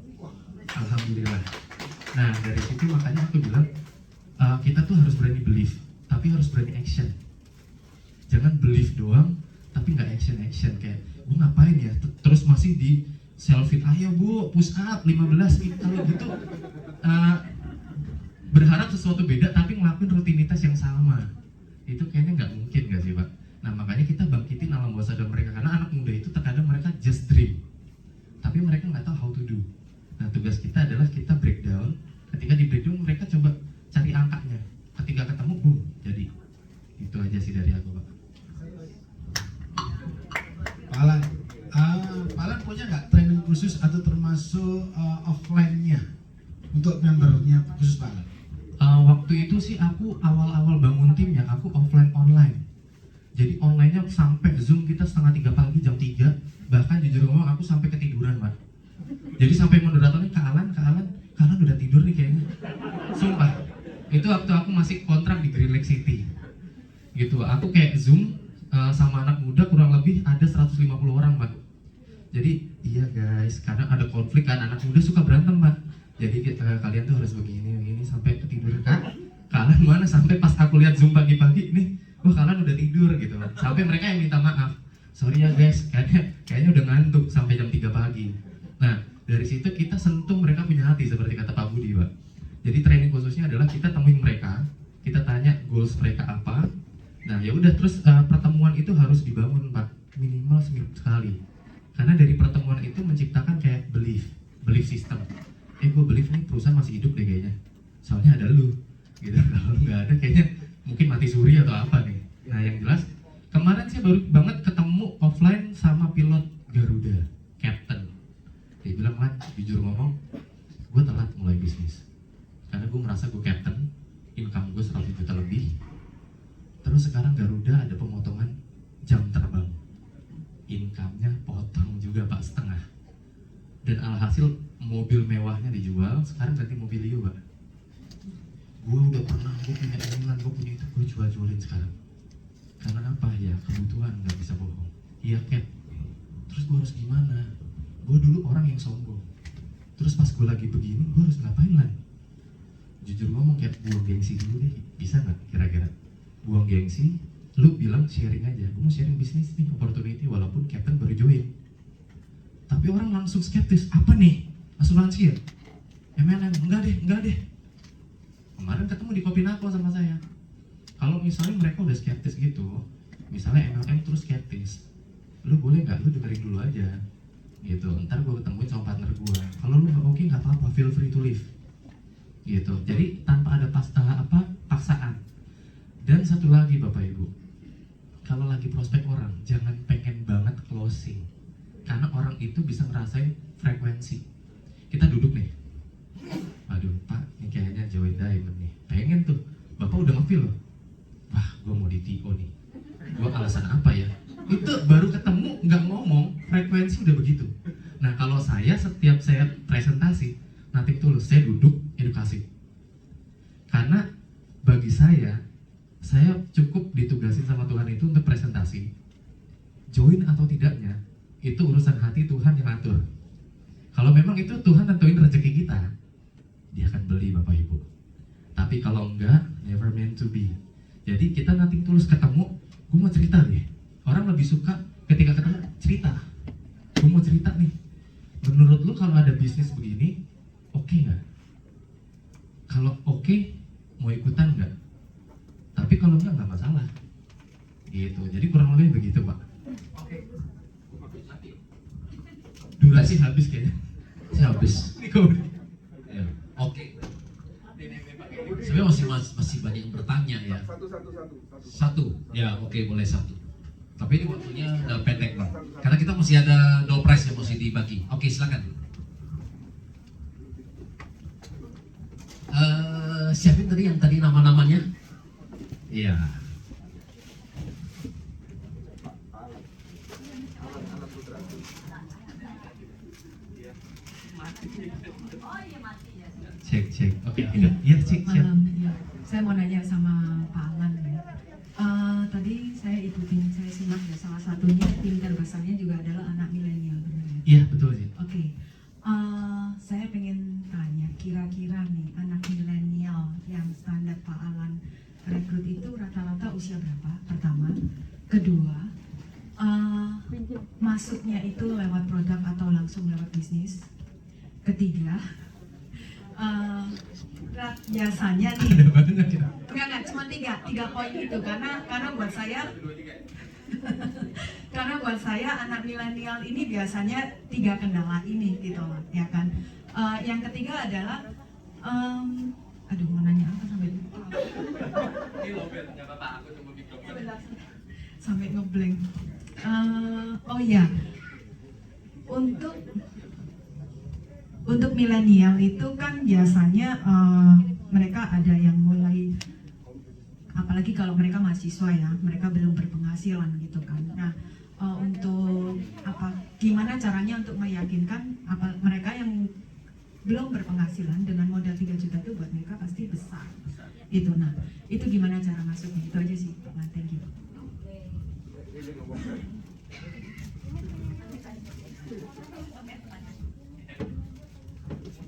Alhamdulillah. Nah dari situ makanya aku bilang, kita tuh harus berani believe, tapi harus berani action. Jangan believe doang tapi nggak action kayak gue ngapain ya, terus masih di selfie, ayo bu push up 15 gitu. Kalau gitu berharap sesuatu beda tapi ngelakuin rutinitas yang sama, itu kayaknya nggak mungkin nggak sih Pak. Nah makanya kita bangkitin alam bawah sadar mereka, karena anak muda itu terkadang mereka just dream tapi mereka nggak tahu how to do. Nah tugas kita adalah kita breakdown. Ketika di breakdown mereka coba cari angkanya, ketika ketemu boom jadi. Itu aja sih dari aku Pak. Pak Alan punya nggak training khusus atau termasuk offline-nya untuk membernya khusus Pak Alan? Waktu itu sih aku awal-awal bangun tim ya, aku offline online. Jadi online-nya sampai Zoom kita setengah 3 pagi, jam 3. Bahkan jujur ngomong aku sampai ketiduran Pak. Jadi sampai moderatornya Kak Alan udah tidur nih kayaknya. Sumpah. Itu waktu aku masih kontrak di Green Lake City. Gitu, aku kayak Zoom sama anak muda kurang lebih ada 150 orang Pak. Jadi iya guys, karena ada konflik kan, anak muda suka berantem Pak. Jadi kalian tuh harus begini sampai ketiduran. Kalian mana sampai pas aku lihat Zoom pagi-pagi nih, wah kalian udah tidur gitu. Sampai mereka yang minta maaf. Sorry ya guys, kayaknya udah ngantuk sampai jam 3 pagi. Nah, dari situ kita sentuh mereka punya hati seperti kata Pak Budi, Pak. Jadi training khususnya adalah kita temuin mereka, kita tanya goals mereka apa. Nah, ya udah terus pertemuan itu harus dibangun, Pak. Minimal seminggu sekali. Karena dari pertemuan itu menciptakan kayak belief system. Gue believe nih perusahaan masih hidup deh kayaknya. Soalnya ada lu. Gitu. Kalau nggak ada kayaknya mungkin mati suri atau apa nih. Nah, yang jelas kemarin saya baru banget ketemu offline sama pilot Garuda, Captain. Dia bilang, "Man, jujur ngomong, gue telat mulai bisnis. Karena gue merasa gue Captain, income gue 100 juta lebih. Terus sekarang Garuda ada pemotongan jam terbang. Income-nya potong juga Pak, setengah. Dan alhasil mobil mewahnya dijual, sekarang ganti mobilio Pak. Gue udah pernah, gue punya inilan, gue punya itu, gue jual-jualin sekarang. Karena apa ya, kebutuhan, gak bisa bohong. Iya Cap, terus gue harus gimana? Gue dulu orang yang sombong. Terus pas gue lagi begini, gue harus ngapain lan? Jujur ngomong Cap, buang gengsi dulu deh, bisa gak kira-kira? Buang gengsi, lu bilang sharing aja, gue mau sharing bisnis nih, opportunity, walaupun Captain baru join. Tapi orang langsung skeptis, apa nih? Asuransi ya? MLM? Enggak deh. Kemarin ketemu di Kopinako sama saya. Kalau misalnya mereka udah skeptis gitu, misalnya MLM terus skeptis, lu boleh nggak? Lu dengerin dulu aja, gitu. Ntar gue ketemu sama partner gue. Kalau lu nggak oke nggak apa-apa, feel free to leave, gitu. Jadi tanpa ada paksaan. Dan satu lagi Bapak Ibu, kalau lagi prospek orang, jangan pengen banget closing, karena orang itu bisa ngerasain frekuensi. Kita duduk nih, aduh Pak, ini kayaknya join diamond nih, pengen tuh, Bapak udah ngefeel loh. Wah, gue mau di TO nih. Gue alasan apa ya? Itu baru ketemu, nggak ngomong, frekuensi udah begitu. Nah, kalau setiap saya presentasi, nothing tulus, saya duduk edukasi. Karena bagi saya cukup ditugasin sama Tuhan itu untuk presentasi. Join atau tidaknya, itu urusan hati Tuhan yang atur. Kalau memang itu Tuhan tentuin rezeki kita, Dia akan beli Bapak Ibu. Tapi kalau enggak, never meant to be. Jadi kita nanti tulus ketemu, gue mau cerita deh. Orang lebih suka ketika ketemu cerita. Gue mau cerita nih. Menurut lu kalau ada bisnis begini, oke nggak? Kalau oke, mau ikutan nggak? Tapi kalau nggak masalah. Gitu. Jadi kurang lebih begitu Pak. Oke. habis. Ya, oke. Sebenarnya masih banyak yang bertanya ya. Satu. Ya, oke, boleh satu. Tapi ini waktunya udah pendek bang. Karena kita masih ada door prize yang masih dibagi. Oke, silakan. Siapin tadi yang tadi nama-namanya? Iya. Cek. Oke, iya cek. Malam, ya. Saya mau nanya sama Pak Alan ya. Tadi saya simak ya, salah satunya tim terbesarnya juga adalah anak milenial, benar ya? Iya betul sih. Oke. Saya pengen tanya, kira-kira nih anak milenial yang standar Pak Alan rekrut itu rata-rata usia berapa? Pertama, kedua, masuknya itu lewat produk atau langsung lewat bisnis? Ketiga, biasanya nih enggak cuma tiga poin itu karena buat saya karena buat saya anak milenial ini biasanya 3 kendala ini gitu loh ya kan. Yang ketiga adalah aduh mau nanya apa sampai lupa sampai ngeblank. Oh iya, untuk milenial itu kan biasanya mereka ada yang mulai, apalagi kalau mereka mahasiswa ya, mereka belum berpenghasilan gitu kan. Nah, untuk gimana caranya untuk meyakinkan mereka yang belum berpenghasilan dengan modal 3 juta itu buat mereka pasti besar gitu. Nah, itu gimana cara masuknya? Itu aja sih Pak. Thank you.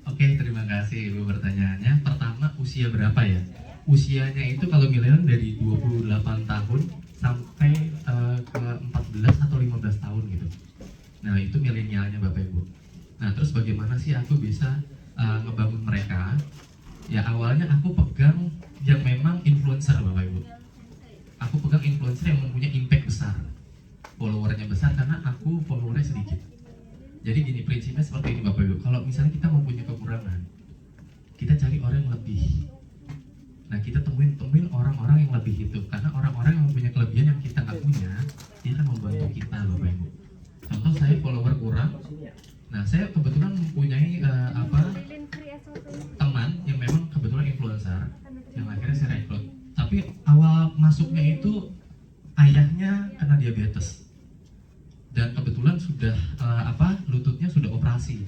Oke, terima kasih Ibu pertanyaannya. Pertama, usia berapa ya? Usianya itu kalau milenial dari 28 tahun sampai ke 14 atau 15 tahun gitu. Nah, itu milenialnya Bapak Ibu. Nah, terus bagaimana sih aku bisa ngebangun mereka? Ya awalnya aku pegang yang memang influencer Bapak Ibu. Aku pegang influencer yang mempunyai impact besar. Followernya besar karena aku followernya sedikit. Jadi gini, prinsipnya seperti ini Bapak Ibu. Kalau misalnya kita mempunyai kekurangan, kita cari orang yang lebih. Nah, kita temuin orang-orang yang lebih itu. Karena orang-orang yang mempunyai kelebihan yang kita nggak punya, dia akan membantu kita Bapak Ibu. Contoh saya follower kurang. Nah, saya kebetulan mempunyai teman yang memang kebetulan influencer yang akhirnya saya rekrut. Tapi awal masuknya itu ayahnya kena diabetes. Dan kebetulan sudah lututnya sudah operasi,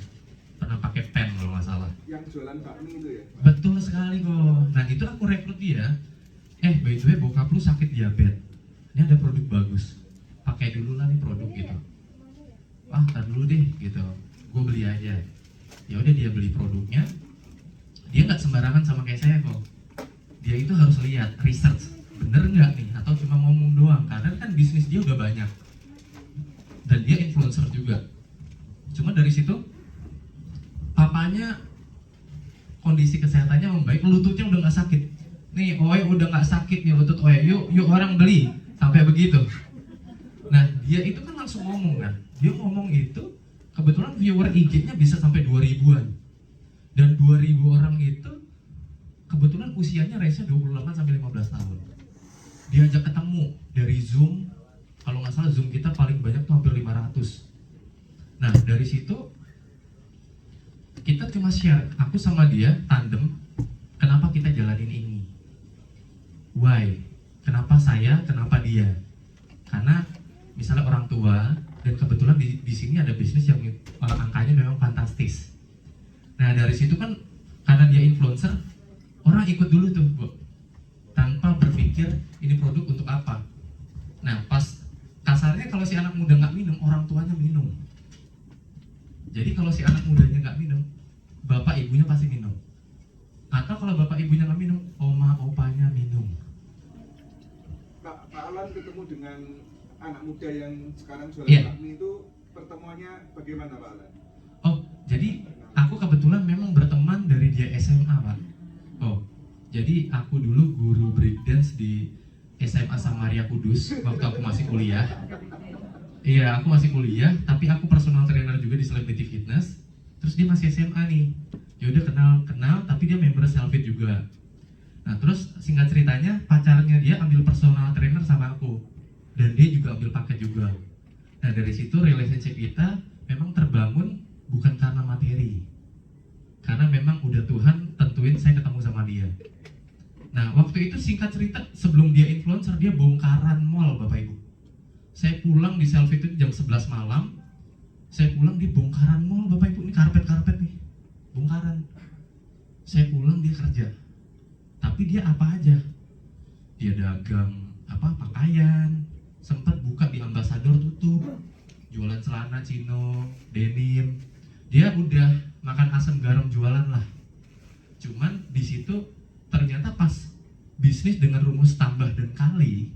pernah pakai pen kalau nggak salah. Yang jualan bakmi itu ya? Betul sekali kok. Nah itu aku rekrut dia. By the way bokap lu sakit diabetes. Ini ada produk bagus. Pakai dulu lah nih produk gitu. Tar dulu deh gitu. Gue beli aja. Ya udah dia beli produknya. Dia nggak sembarangan sama kayak saya kok. Dia itu harus lihat research. Bener nggak nih? Atau cuma ngomong doang? Karena kan bisnis dia udah banyak. Dan dia influencer juga. Cuma dari situ papanya kondisi kesehatannya membaik, lututnya udah nggak sakit. Nih Oe udah nggak sakit nih lutut Oe, yuk orang beli, sampai begitu. Nah dia itu kan langsung ngomong kan, dia ngomong itu kebetulan viewer IG-nya bisa sampai 2000-an. Dan 2000 orang itu kebetulan usianya range-nya 28 sampai 15 tahun. Diajak ketemu dari Zoom. Kalau nggak salah Zoom kita paling banyak tuh hampir 500. Nah dari situ kita cuma share, aku sama dia tandem, kenapa kita jalanin ini, why, kenapa saya, kenapa dia. Karena misalnya orang tua dan kebetulan di sini ada bisnis yang angkanya memang fantastis. Nah dari situ kan karena dia influencer, orang ikut dulu tuh Bu, tanpa berpikir ini produk untuk apa. Nah pas kasarnya kalau si anak muda nggak minum, orang tuanya minum. Jadi kalau si anak mudanya nggak minum, bapak ibunya pasti minum. Atau kalau bapak ibunya nggak minum, oma opanya minum. Pak Alan ketemu dengan anak muda yang sekarang jualan bakmi itu, pertemuannya bagaimana Pak Alan? Oh, jadi aku kebetulan memang berteman dari dia SMA Pak. Oh, jadi aku dulu guru breakdance di SMA Samaria Kudus waktu aku masih kuliah. Iya, aku masih kuliah, tapi aku personal trainer juga di Celebrity Fitness. terus dia masih SMA nih. Ya udah kenal tapi dia member Selfit juga. Nah terus singkat ceritanya pacarnya dia ambil personal trainer sama aku, dan dia juga ambil paket juga. Nah dari situ relationship kita memang terbangun bukan karena materi, karena memang udah Tuhan tentuin saya ketemu sama dia. Nah waktu itu singkat cerita sebelum dia influencer, dia bongkaran mall Bapak Ibu. Saya pulang di Selfit itu jam 11 malam, saya pulang di bongkaran mall Bapak Ibu, ini karpet nih, bongkaran. Saya pulang dia kerja, tapi dia apa aja? Dia dagang pakaian, sempat buka di Ambasador tutup, jualan celana chino, denim. Dia udah makan asam garam jualan lah. Cuman di situ ternyata pas bisnis dengan rumus tambah dan kali,